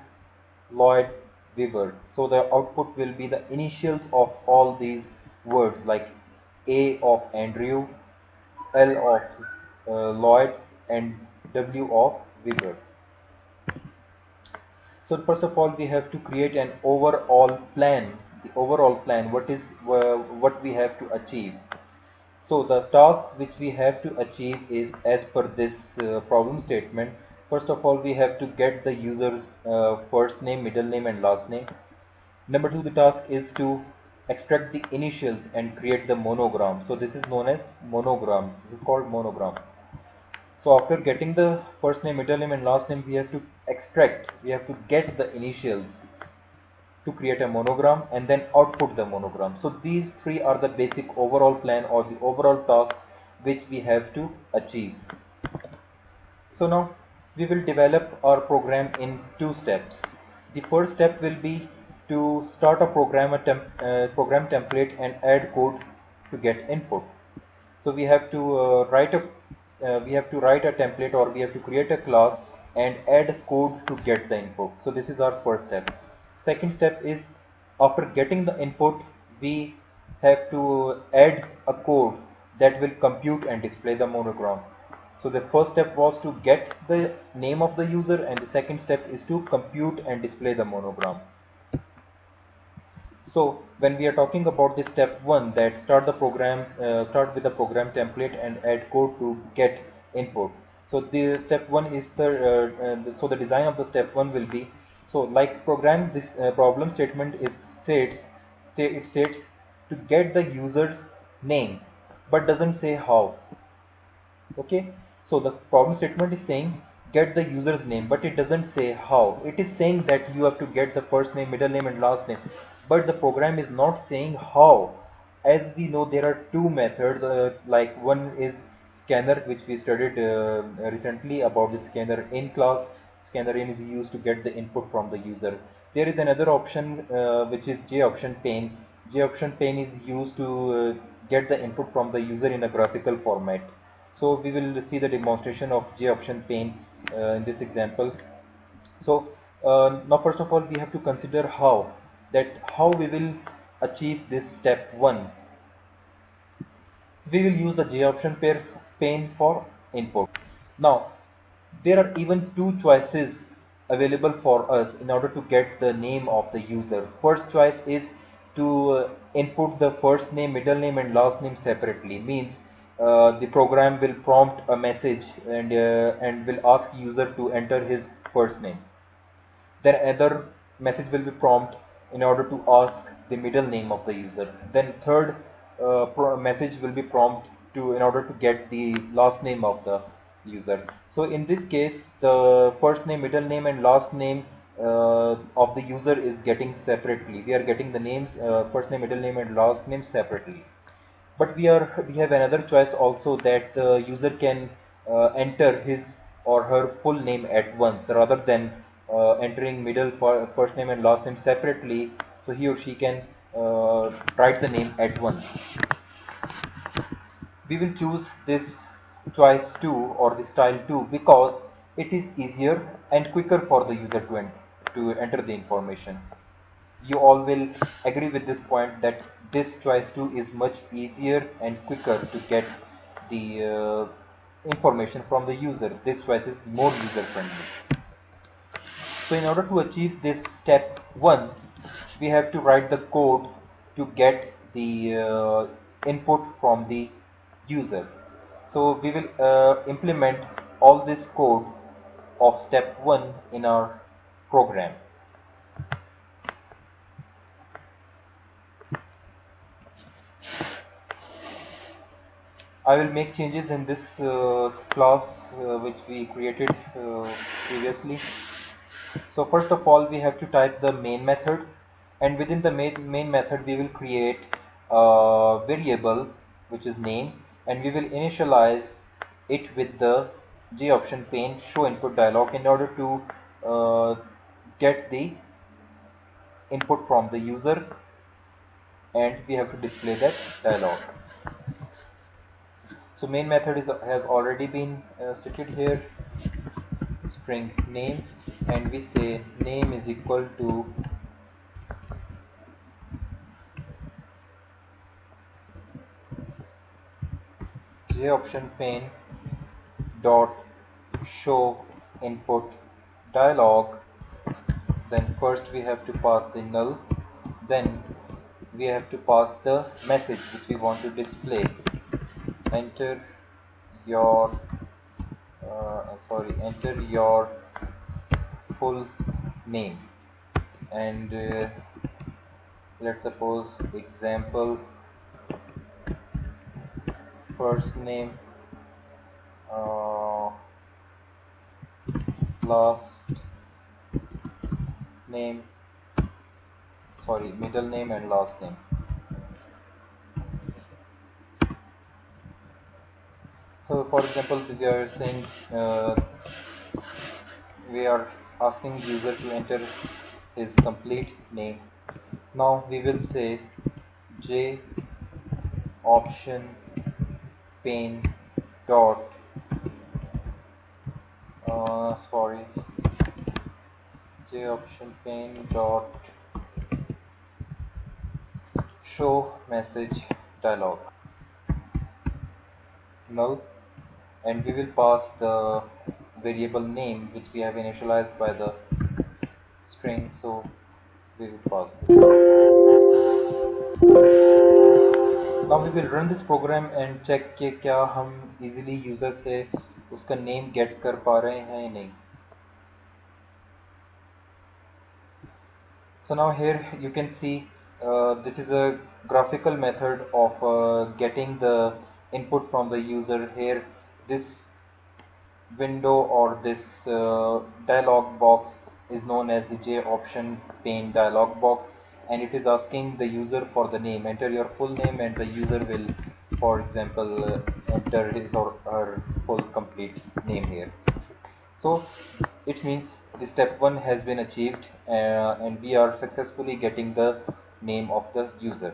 Lloyd Webber, so the output will be the initials of all these words, like A of Andrew, L of Lloyd, and W of Webber. So first of all, we have to create an overall plan. The overall plan, what we have to achieve. So the tasks which we have to achieve is as per this problem statement. First of all, we have to get the user's first name, middle name, and last name. Number two, the task is to extract the initials and create the monogram. So this is known as monogram. This is called monogram. So after getting the first name, middle name, and last name, we have to get the initials to create a monogram and then output the monogram. So these three are the basic overall plan or the overall tasks which we have to achieve. So now we will develop our program in two steps. The first step will be to start a program template and add code to get input. So we have to write a template, or we have to create a class and add code to get the input. So this is our first step. Second step is, after getting the input, we have to add a code that will compute and display the monogram. So the first step was to get the name of the user, and the second step is to compute and display the monogram. So when we are talking about the step one, that start with the program template and add code to get input. So the step one is so the design of the step one will be, so like program, this problem statement it states to get the user's name, but doesn't say how. Okay, so the problem statement is saying get the user's name, but it doesn't say how. It is saying that you have to get the first name, middle name, and last name, but the program is not saying how. As we know, there are two methods, like one is scanner, which we studied recently about the scanner in class. Scanner in is used to get the input from the user. There is another option, which is J option pane. J option pane is used to get the input from the user in a graphical format. So we will see the demonstration of J option pane in this example. So now first of all, we have to consider how we will achieve this step one. We will use the J option pane for input. Now there are even two choices available for us in order to get the name of the user. First choice is to input the first name, middle name, and last name separately. Means the program will prompt a message and will ask user to enter his first name. Then another message will be prompt in order to ask the middle name of the user. Then third message will be prompt in order to get the last name of the user. So in this case, the first name, middle name, and last name of the user is getting separately. We are getting the names, first name, middle name, and last name separately. But we have another choice also, that the user can enter his or her full name at once, rather than entering first name and last name separately. So he or she can write the name at once. We will choose this choice 2 or the style 2 because it is easier and quicker for the user to enter the information. You all will agree with this point, that this choice 2 is much easier and quicker to get the information from the user. This choice is more user friendly. So in order to achieve this step 1, we have to write the code to get the input from the user. So we will implement all this code of step 1 in our program. I will make changes in this class which we created previously. So first of all, we have to type the main method, and within the main method we will create a variable which is name, and we will initialize it with the J option pane show input dialog in order to get the input from the user, and we have to display that dialog. So main method has already been stated here, string name, and we say name is equal to J option pane dot show input dialog. Then first we have to pass the null, then we have to pass the message which we want to display. Enter your enter your full name, and let's suppose example first name, uh, last name, middle name and last name. So for example, we are saying we are asking user to enter his complete name. Now we will say J option pane dot sorry J option pane dot show message dialog null, and we will pass the variable name which we have initialized by the string, so we will pass this. Now we will run this program and check कि क्या हम easily user से उसका name get कर पा रहे हैं या नहीं. So now here you can see this is a graphical method of getting the input from the user. Here this window or this dialog box is known as the J option pane dialog box, and it is asking the user for the name. Enter your full name, and the user will, for example, enter his or her full complete name here. So it means the step 1 has been achieved, and we are successfully getting the name of the user.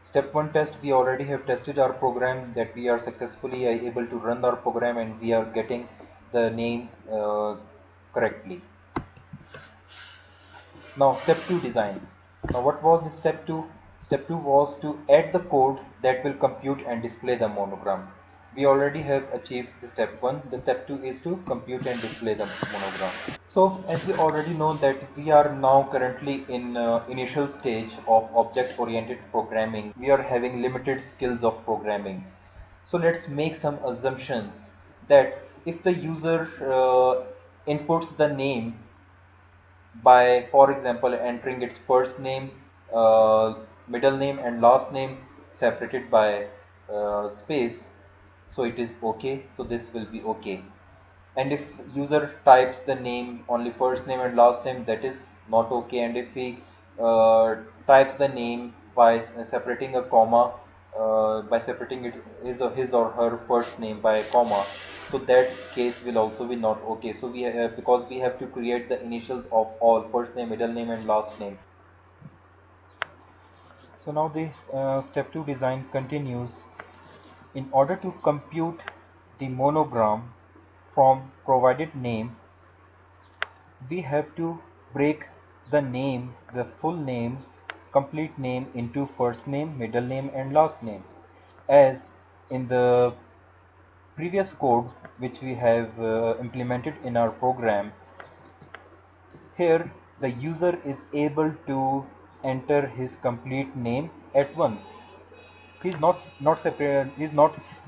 Step 1 test, we already have tested our program that we are successfully able to run our program and we are getting the name correctly. Now step 2 design. Now what was the step 2? Step 2 was to add the code that will compute and display the monogram. We already have achieved the step 1. The step 2 is to compute and display the monogram. So as we already know that we are now currently in initial stage of object-oriented programming. We are having limited skills of programming. So let's make some assumptions that if the user inputs the name by, for example, entering its first name, middle name and last name separated by space, so it is okay. So this will be okay. And if user types the name only first name and last name, that is not okay. And if he types the name by separating a comma, by separating it his or her first name by a comma, so that case will also be not okay. So we because we have to create the initials of all first name, middle name and last name. So now this step 2 design continues. In order to compute the monogram from provided name, we have to break the name, the full name, complete name into first name, middle name and last name, as in the previous code which we have implemented in our program. Here the user is able to enter his complete name at once. He's not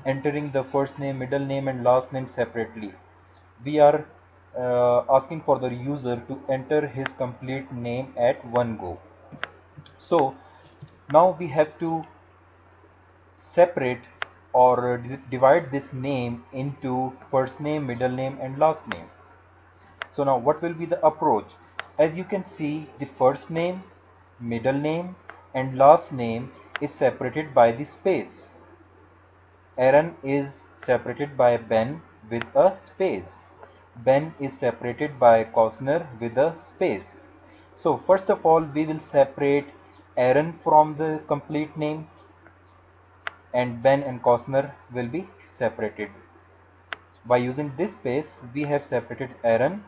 entering the first name, middle name and last name separately. We are asking for the user to enter his complete name at one go. So Now we have to separate or divide this name into first name, middle name and last name. So now what will be the approach? As you can see, the first name, middle name and last name is separated by the space. Aaron is separated by Ben with a space. Ben is separated by Costner with a space. So first of all, we will separate Aaron from the complete name, and Ben and Costner will be separated. By using this space, we have separated Aaron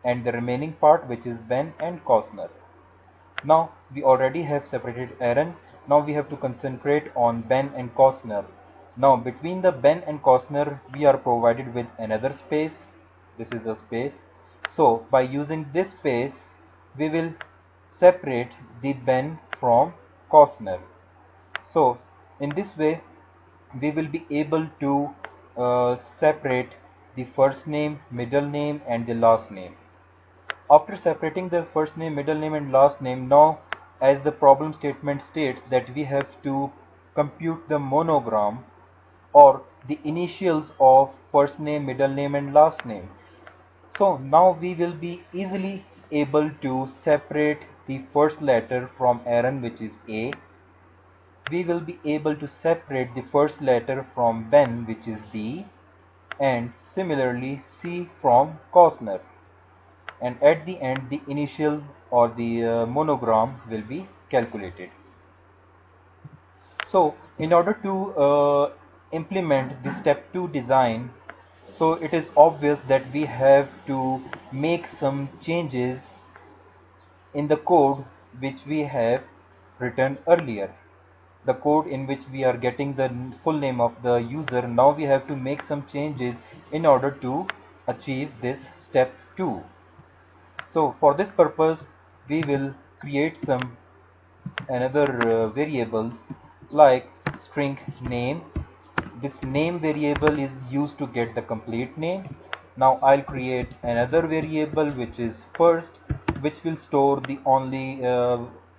and the remaining part, which is Ben and Costner. Now we already have separated Aaron. Now we have to concentrate on Ben and Costner. Now between the Ben and Costner, we are provided with another space. This is a space. So by using this space, we will separate the Ben from Costner. So in this way, we will be able to separate the first name, middle name and the last name. After separating the first name, middle name and last name, now as the problem statement states that we have to compute the monogram or the initials of first name, middle name and last name. So now we will be easily able to separate the first letter from Aaron, which is A. We will be able to separate the first letter from Ben, which is B, and similarly C from Costner. And at the end, the initial or the monogram will be calculated. So in order to implement the step 2 design, so it is obvious that we have to make some changes in the code which we have written earlier. The code in which we are getting the full name of the user, now we have to make some changes in order to achieve this step 2. So for this purpose, we will create some another variables like string name. This name variable is used to get the complete name. Now I'll create another variable which is first, which will store the only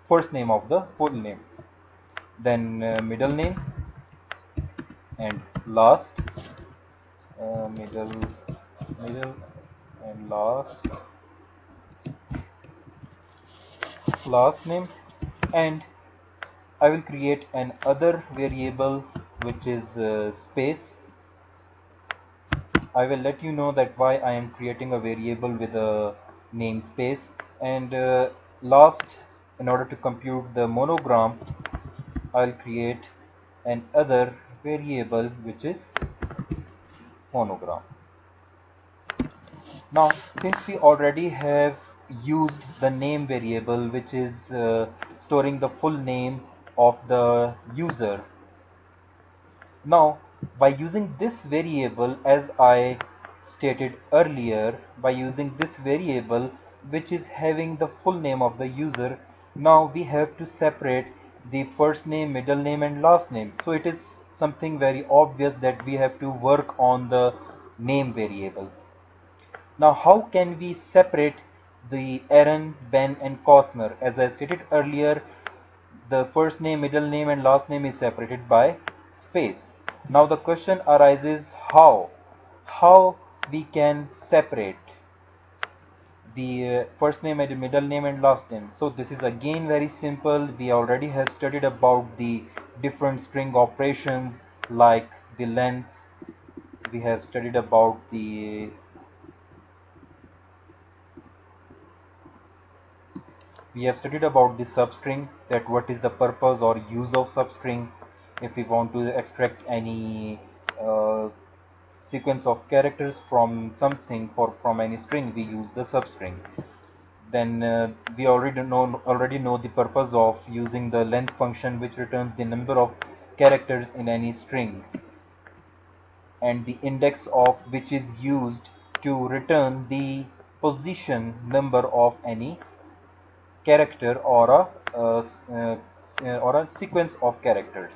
first name of the full name. Then middle name and last, middle and last name, and I will create an other variable which is space. I will let you know that why I am creating a variable with a namespace. And last, in order to compute the monogram, I'll create an other variable which is monogram. Now, since we already have used the name variable which is storing the full name of the user, now by using this variable, as I stated earlier, by using this variable which is having the full name of the user, now we have to separate the first name, middle name and last name. So it is something very obvious that we have to work on the name variable. Now how can we separate the Aaron, Ben and Costner? As I stated earlier, the first name, middle name and last name is separated by space. Now the question arises, how we can separate the first name and middle name and last name. So this is again very simple. We already have studied about the different string operations like the length. We have studied about the substring, that what is the purpose or use of substring. If we want to extract any sequence of characters from something, from any string, we use the substring. Then we already know the purpose of using the length function, which returns the number of characters in any string, and the index of which is used to return the position number of any character or a sequence of characters.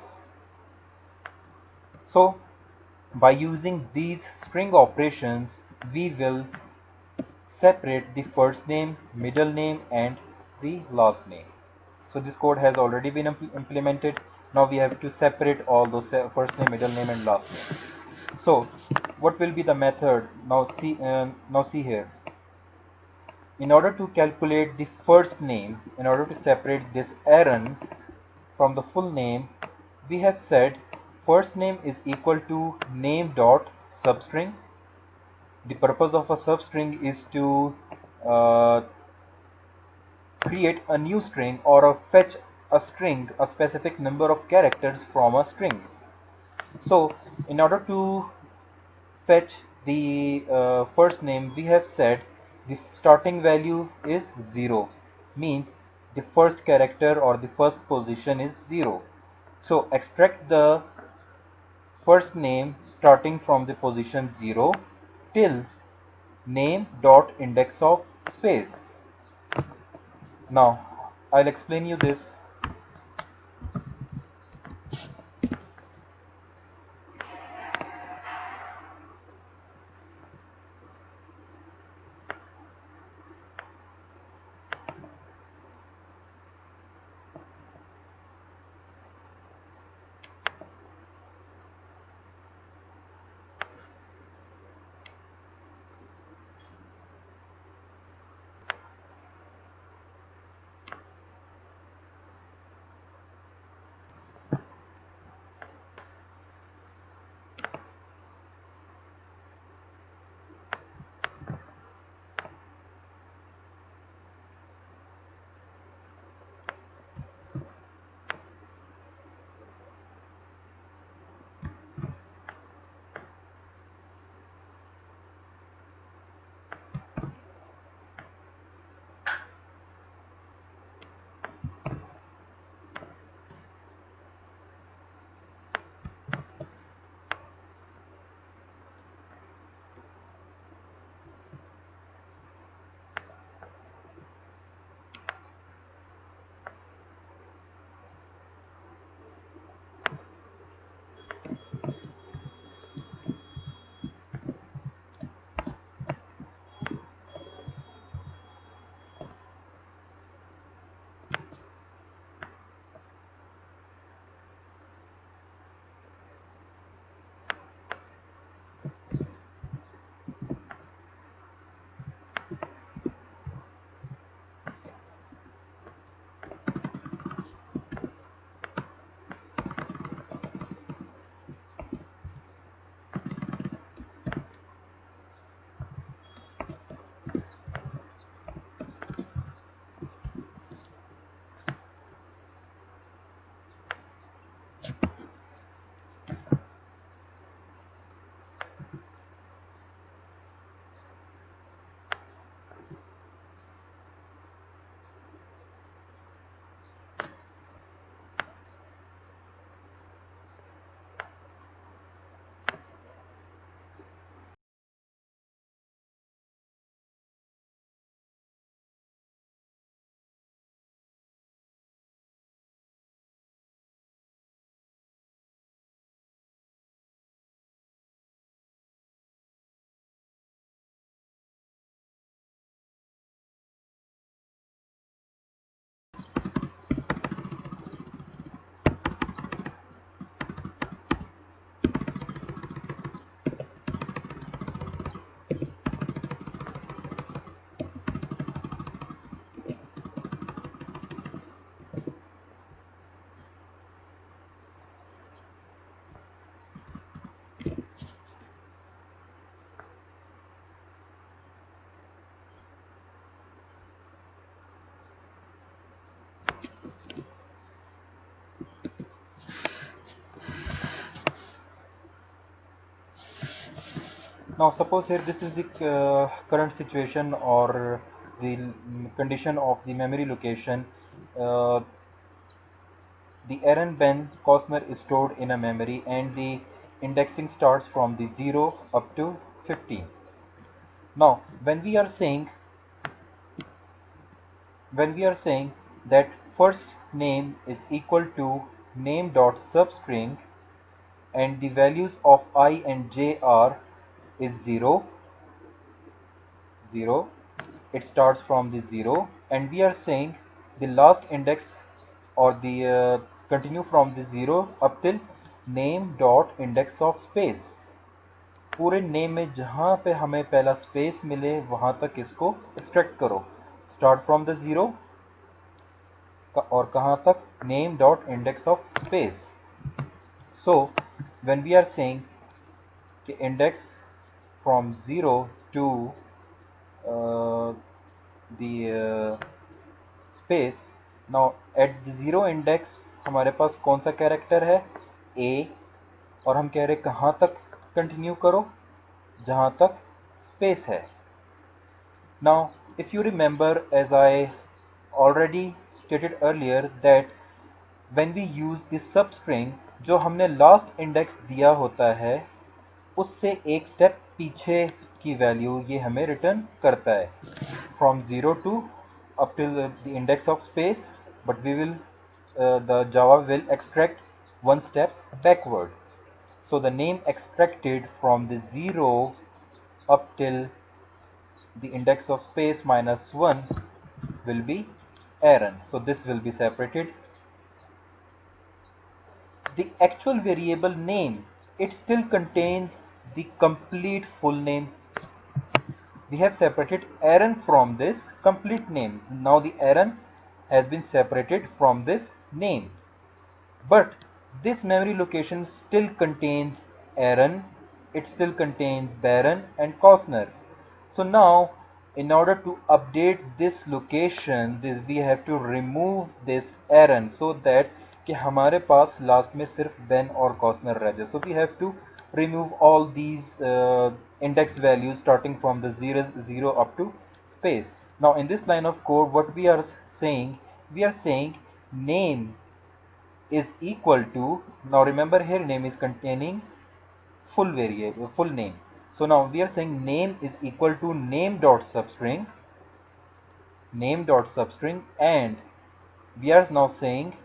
So by using these string operations, we will separate the first name, middle name and the last name. So this code has already been implemented. Now we have to separate all those first name, middle name, and last name. So what will be the method? Now see here. In order to calculate the first name, in order to separate this Aaron from the full name, we have said first name is equal to name dot substring. The purpose of a substring is to uh, create a new string or fetch a string, a specific number of characters from a string. So in order to fetch the first name, we have said the starting value is 0, means the first character or the first position is 0. So extract the first name starting from the position 0 till name dot index of space. Now I'll explain you this. Now suppose here this is the current situation or the condition of the memory location. Uh, the Aaron Ben Costner is stored in a memory and the indexing starts from the 0 up to 15. Now when we are saying that first name is equal to name dot substring and the values of I and j are is 0, 0, it starts from the 0, and we are saying the last index or the continue from the 0 up till name dot index of space. पूरे name में जहां पे हमें पहला space मिले वहां तक इसको एक्सट्रैक्ट करो. स्टार्ट फ्रॉम द 0 और कहां तक name dot index of space. So when we are saying कि index from 0 to the space. Now at the 0 index हमारे पास कौन सा कैरेक्टर है? A. और हम कह रहे कहाँ तक कंटिन्यू करो? जहाँ तक स्पेस है. Now if you remember, as I already stated earlier, that when we use the substring, जो हमने लास्ट इंडेक्स दिया होता है उससे एक स्टेप पीछे की वैल्यू ये हमें रिटर्न करता है. From 0 to up till the index of space, but we will the Java will extract one step backward. So the name extracted from the 0 up till the index of space minus 1 will be Aaron. So this will be separated. The actual variable name, it still contains the complete full name. We have separated Aaron from this complete name. Now the Aaron has been separated from this name. But this memory location still contains Aaron, it still contains Baron and Costner. So now in order to update this location, we have to remove this Aaron so that कि हमारे पास last में सिर्फ Ben और Costner रह जाए. So we have to remove all these index values starting from the 0 up to space. Now in this line of code, what we are saying name is equal to, now remember here name is containing full variable, full name. So now we are saying name is equal to name dot substring, and we are now saying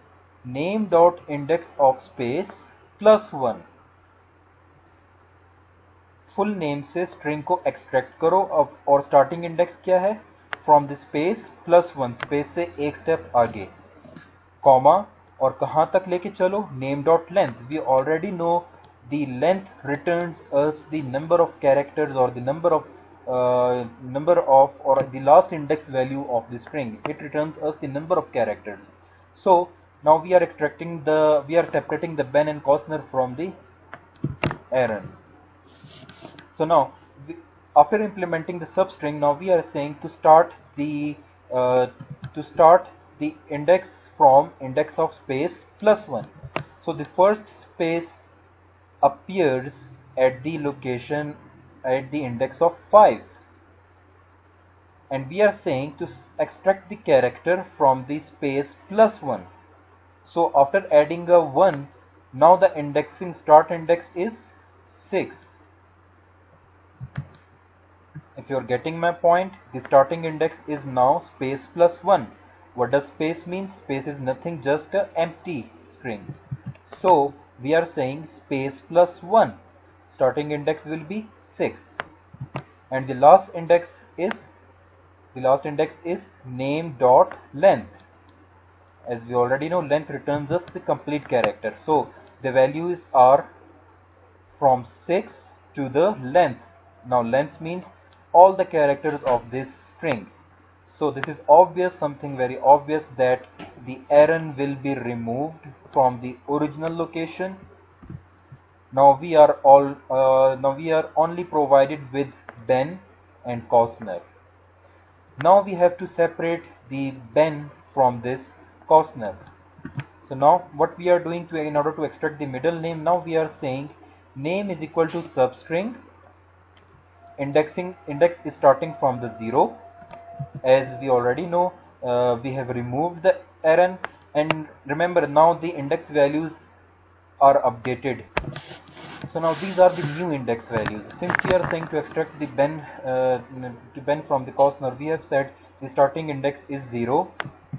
name dot index of space plus 1. Full name से string को extract करो. अब और starting index क्या है? From the space plus 1, space से एक step आगे, कॉमा, और कहाँ तक लेके चलो? Name dot length. We already know the length returns us the number of characters और the number of or the last index value of the string. It returns us the number of characters. So now we are separating the Ben and Costner from the Aaron. So now after implementing the substring, now we are saying to start the index from index of space plus 1. So the first space appears at the location at the index of 5, and we are saying to extract the character from the space plus 1. So after adding a 1, now the start index is 6. If you are getting my point, the starting index is now space plus 1. What does space mean? Space is nothing, just an empty string. So we are saying space plus 1. Starting index will be 6, and the last index is name dot length. As we already know, length returns us the complete character. So the values are from 6 to the length. Now length means all the characters of this string. So this is obvious, something very obvious, that the Aaron will be removed from the original location. Now we are only provided with Ben and Costner. Now we have to separate the Ben from this Costner. So now what we are doing in order to extract the middle name, now we are saying name is equal to substring, index is starting from the 0. As we already know, we have removed the Aaron, and remember now the index values are updated. So now these are the new index values. Since we are saying to extract the Ben from the Costner, we have said the starting index is 0,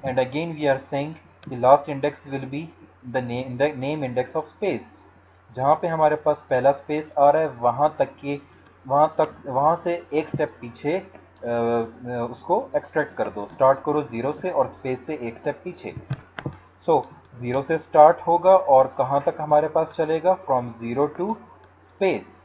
and again we are saying the last index will be the name index of space. जहाँ पे हमारे पास पहला space आ रहा है वहाँ से एक step पीछे उसको एक्सट्रैक्ट कर दो. स्टार्ट करो 0 से और स्पेस से एक स्टेप पीछे. सो 0 से स्टार्ट होगा और कहाँ तक हमारे पास चलेगा, from 0 to space.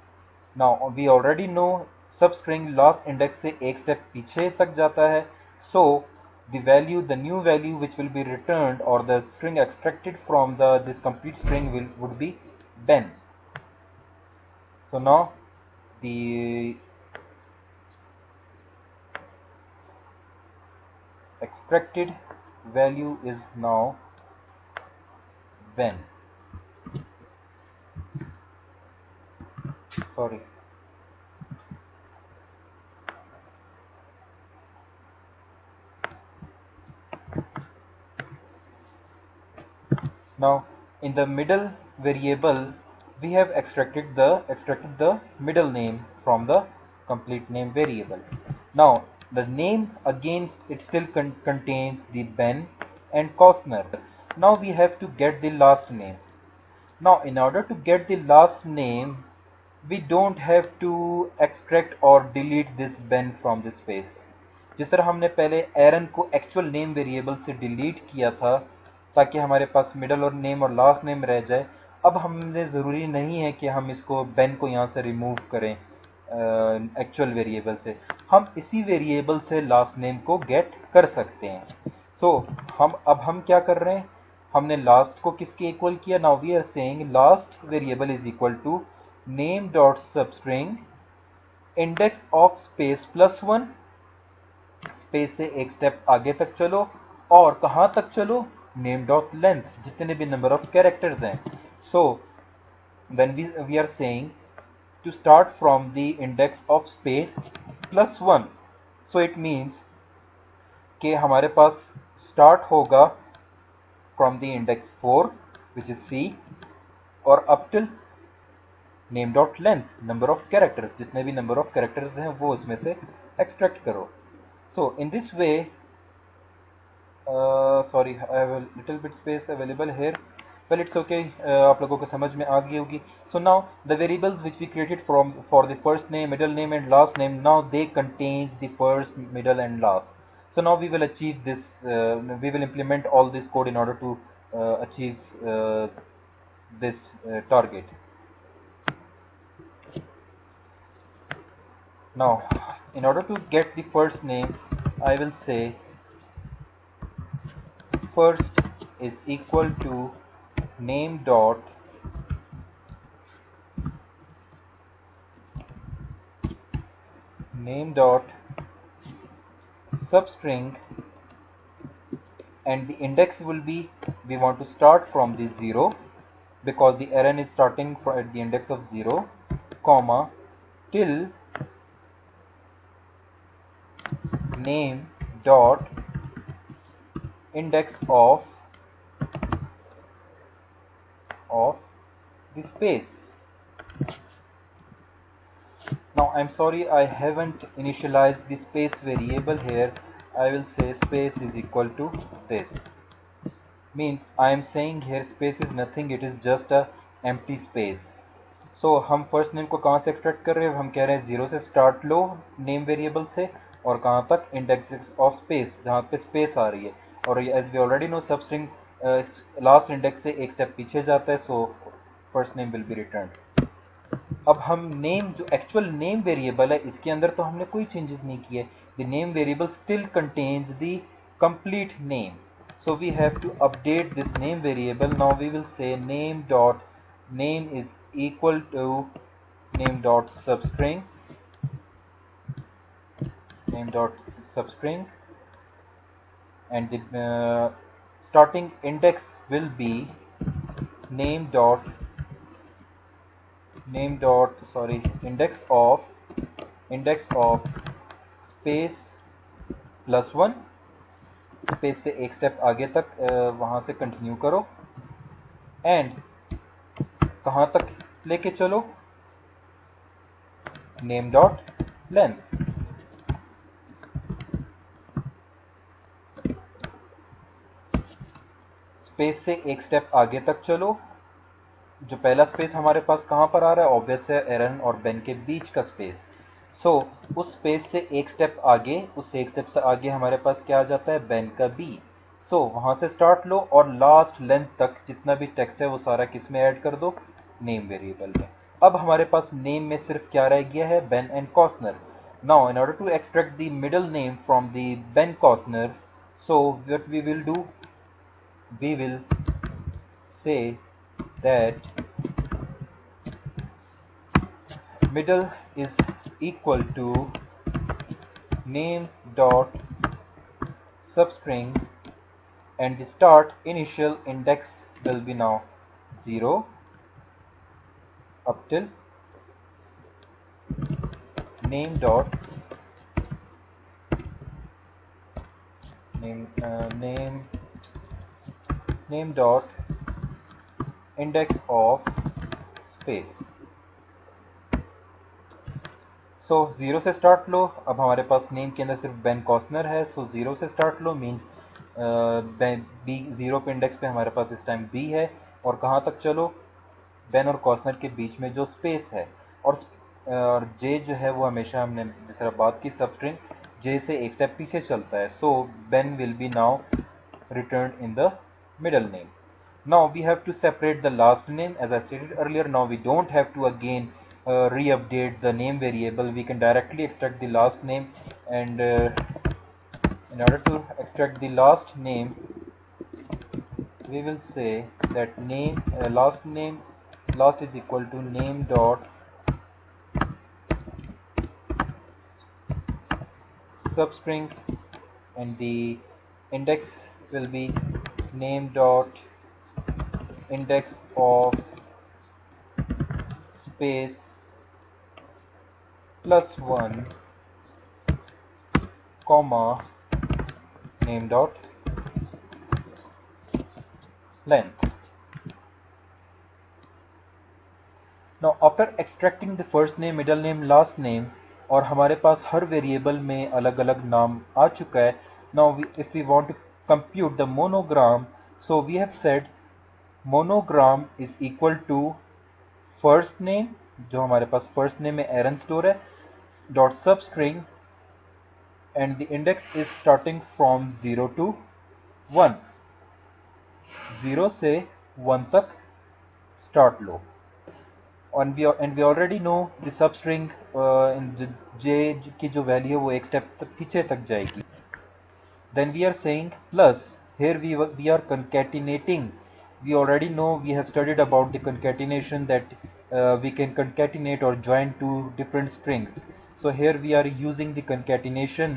Now we already know substring last index से एक स्टेप पीछे तक जाता है, सो the new value which will be returned or the string extracted from this complete string would be ben. So now the extracted value is now ben. Sorry. Now in the middle variable we have extracted the middle name from the complete name variable. Now the name against it still contains the Ben and Costner. Now we have to get the last name. Now in order to get the last name we don't have to extract or delete this Ben from the space. जिस तरह हमने पहले एरन को actual name variable से delete किया था ताकि हमारे पास मिडल और नेम और लास्ट नेम रह जाए, अब हमने ज़रूरी नहीं है कि हम इसको बेन को यहाँ से रिमूव करें एक्चुअल वेरिएबल से, हम इसी वेरिएबल से लास्ट नेम को गेट कर सकते हैं। सो हम क्या कर रहे हैं, हमने लास्ट को किसके इक्वल किया, now we are saying last variable is equal to name dot substring index of space +1, space से एक स्टेप आगे तक चलो और कहां तक चलो, नेम डॉट लेंथ, जितने भी नंबर ऑफ कैरेक्टर्स हैं। So when we are saying to start from the index of space +1, so it means कि हमारे पास स्टार्ट होगा from the index 4 which is C और up till name dot length, number of characters, जितने भी number of characters हैं वो उसमें से एक्सट्रैक्ट करो। So in this way, sorry, I have a little bit space available here. Well, it's okay. आप लोगों को समझ में आ गई होगी. So now the variables which we created for the first name, middle name, and last name, now they contains the first, middle, and last. So now we will achieve this. We will implement all this code in order to achieve this target. Now, in order to get the first name, I will say first is equal to name dot substring, and the index will be, we want to start from the 0 because the array is starting at the index of 0, comma, till name dot index of the space. Now I'm sorry I haven't initialized the space variable here. I will say space is equal to this. Means I am saying here space is nothing, it is just a empty space. So हम first name को कहाँ से extract कर रहे हैं, हम कह रहे हैं 0 से स्टार्ट लो नेम वेरिएबल से और कहाँ तक, इंडेक्स ऑफ स्पेस, जहाँ पे स्पेस आ रही है, और as we already know substring last index से एक स्टेप पीछे जाता है, so first name will be return. अब हम नेम जो एक्चुअल नेम वेरिएबल है इसके अंदर तो हमने कोई चेंजेस नहीं किए, the name variable still contains the complete name, so we have to update this name variable. Now we will say name is equal to name dot substring and the starting index will be name dot index of space +1, space से एक step आगे तक वहां से continue करो and कहां तक लेके चलो, नेम डॉट लेंथ। स्पेस से एक स्टेप आगे तक चलो, जो पहला स्पेस हमारे पास कहां पर आ रहा है, ऑब्वियस है एरन और बेन के बीच का स्पेस। सो उस स्पेस से एक स्टेप आगे, उससे एक स्टेप से आगे हमारे पास क्या आ जाता है, बेन का बी। सो वहां से स्टार्ट लो और लास्ट लेंथ तक जितना भी टेक्स्ट है वो सारा किस में ऐड कर दो, नेम वेरिएबल में। अब हमारे पास नेम में सिर्फ क्या रह गया है, Ben and Costner. Now in order to extract the middle name from the Ben Costner, so what we will do, we will say that middle is equal to name dot substring, and the start initial index will be now 0 up till name dot name name dot index of space। So zero से start लो। अब हमारे पास name के अंदर सिर्फ Ben कॉस्नर है, so zero से start low means be zero पे index पे हमारे पास इस टाइम बी है, और कहाँ तक चलो, बेन और कॉस्नर के बीच में जो स्पेस है, और जे जो है वो हमेशा हमने जिस तरह बात की सबस्ट्रिंग जे से एक स्टेप पीछे चलता है, so Ben will be now return in the middle name. Now we have to separate the last name as I stated earlier. Now we don't have to again re-update the name variable. We can directly extract the last name, and in order to extract the last name, we will say that name last is equal to name dot substring, and the index will be name dot index of space plus 1 comma name dot length. Now after extracting the first name, middle name, last name, और हमारे पास हर variable में अलग अलग नाम आ चुका है, now if we want to compute the monogram, so we have said monogram is equal to first name, जो हमारे पास first name में एरन स्टोर है, dot substring, and the index is starting from 0 to 1, 0 से 1 तक start low, and we already know the substring in j की जो value है वो एक स्टेप पीछे तक जाएगी। Then we are saying plus, here we are concatenating. We already know, we have studied about the concatenation, that we can concatenate or join two different strings. So here we are using the concatenation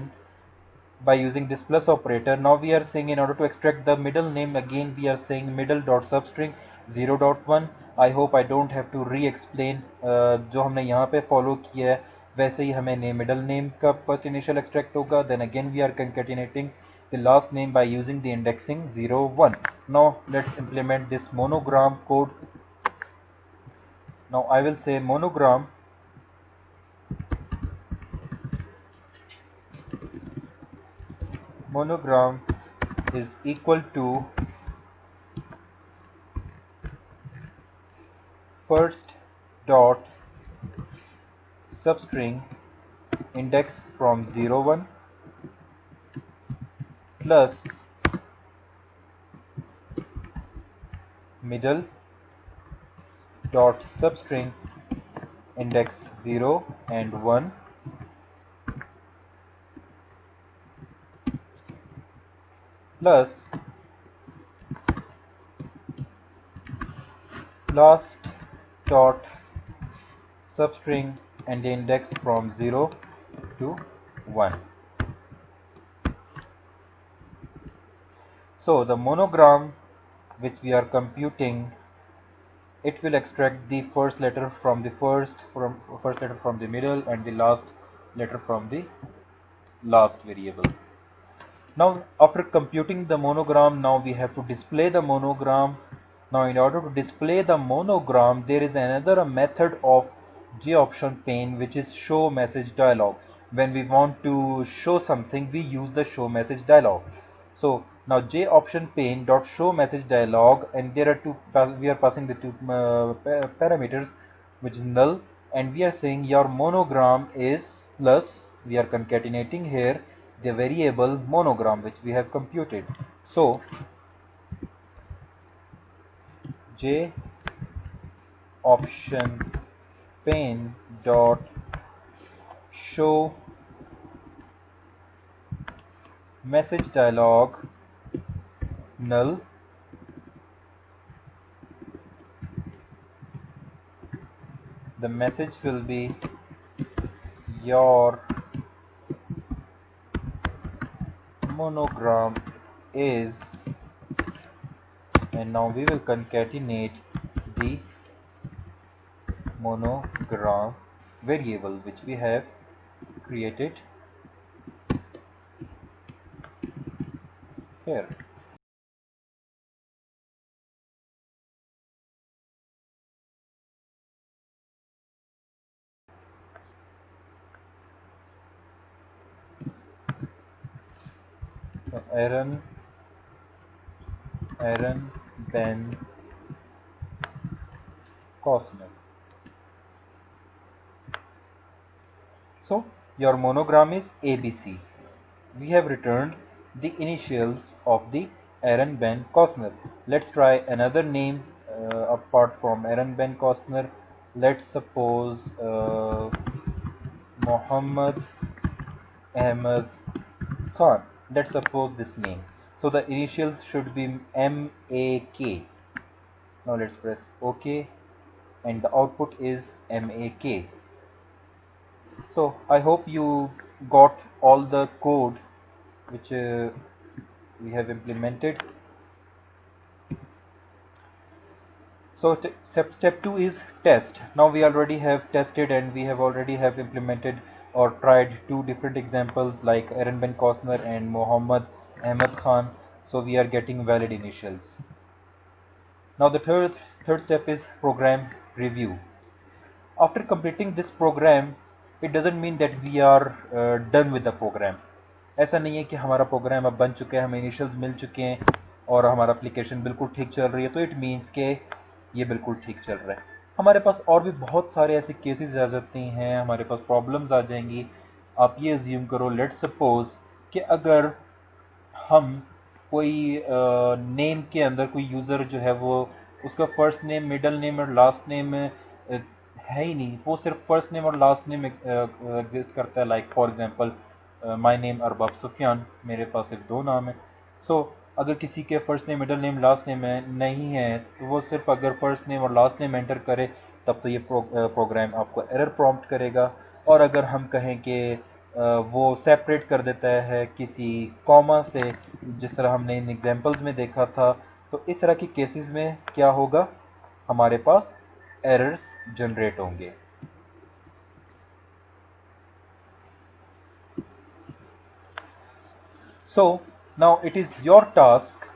by using this plus operator. Now we are saying in order to extract the middle name, again we are saying middle dot substring 0.1. I hope I don't have to re-explain जो हमने यहाँ पे follow किया है वैसे ही हमें name middle name का first initial extract होगा, then again we are concatenating the last name by using the indexing 0 1. Now let's implement this monogram code. Now I will say monogram is equal to first dot substring index from 0 1 plus middle dot substring index 0 and 1 plus last dot substring and the index from 0 to 1. So the monogram which we are computing, it will extract the first letter from the first letter from the middle and the last letter from the last variable. Now after computing the monogram, now we have to display the monogram. Now in order to display the monogram, there is another method of JOption pane, which is show message dialog. When we want to show something, we use the show message dialog. So now JOption pane dot show message dialog, and there are we are passing the two parameters, which is null, and we are saying your monogram is plus, we are concatenating here the variable monogram which we have computed. So j option pane dot show message dialog null. The message will be your monogram is, and now we will concatenate the monogram variable which we have created here. So Aaron Ben Costner. So your monogram is ABC. We have returned the initials of the Aaron Ben Costner. Let's try another name apart from Aaron Ben Costner. Let's suppose Mohammed Ahmed Khan. Let's suppose this name. So the initials should be MAK. Now let's press OK, and the output is MAK. So I hope you got all the code which we have implemented. So step 2 is test. Now we already have tested and we have already have implemented or tried two different examples like Aaron Ben Costner and Mohammed Ahmed Khan. So we are getting valid initials. Now the third step is program review. After completing this program, it doesn't mean that we are done with the program. ऐसा नहीं है कि हमारा programme अब बन चुका है, हमें इनिशियल्स मिल चुके हैं और हमारा एप्लीकेशन बिल्कुल ठीक चल रही है, तो इट मीन्स के ये बिल्कुल ठीक चल रहा है. हमारे पास और भी बहुत सारे ऐसे केसेस आ जाते हैं, हमारे पास प्रॉब्लम्स आ जाएंगी. आप ये अज्यूम करो, लेट्स सपोज कि अगर हम कोई नेम के अंदर कोई यूज़र जो है वो उसका फर्स्ट नेम मिडल नेम और लास्ट नेम है ही नहीं, वो सिर्फ फर्स्ट नेम और लास्ट नेम एग्जिस्ट करता है. Like for example my name Arbab Sufiyan, मेरे पास सिर्फ दो नाम है. सो अगर किसी के first name middle name last name है नहीं है, तो वो सिर्फ अगर फर्स्ट नेम और लास्ट नेम एंटर करे तब तो ये प्रोग्राम आपको एरर प्रॉम्प्ट करेगा. और अगर हम कहें कि वो सेपरेट कर देता है किसी कॉमा से, जिस तरह हमने इन एग्जांपल्स में देखा था, तो इस तरह के केसेस में क्या होगा, हमारे पास एरर्स जनरेट होंगे. So now it is your task.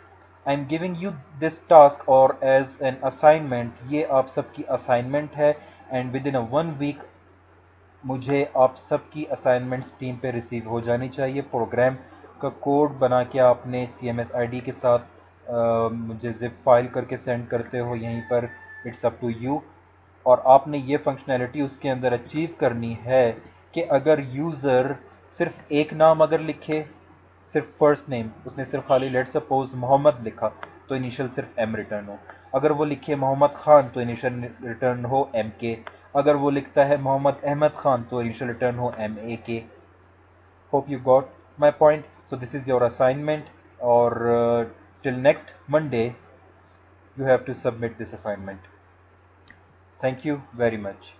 I am giving you this task or as an assignment. ये आप सबकी assignment है and within a 1 week मुझे आप सबकी असाइनमेंट्स टीम पे रिसीव हो जानी चाहिए. प्रोग्राम का कोड बना के आपने CMS ID के साथ मुझे जिप फाइल करके सेंड करते हो यहीं पर. It's up to you. और आपने ये फंक्शनैलिटी उसके अंदर अचीव करनी है कि अगर यूज़र सिर्फ एक नाम अगर लिखे, सिर्फ फर्स्ट नेम, उसने सिर्फ खाली लेट सपोज मोहम्मद लिखा, तो इनिशियल सिर्फ M रिटर्न हो. अगर वो लिखे मोहम्मद खान तो इनिशियल रिटर्न हो MK. अगर वो लिखता है मोहम्मद अहमद खान तो इनिशियल रिटर्न हो MAK. Hope you got my point. So this is your assignment, और till next Monday you have to submit this assignment. Thank you very much.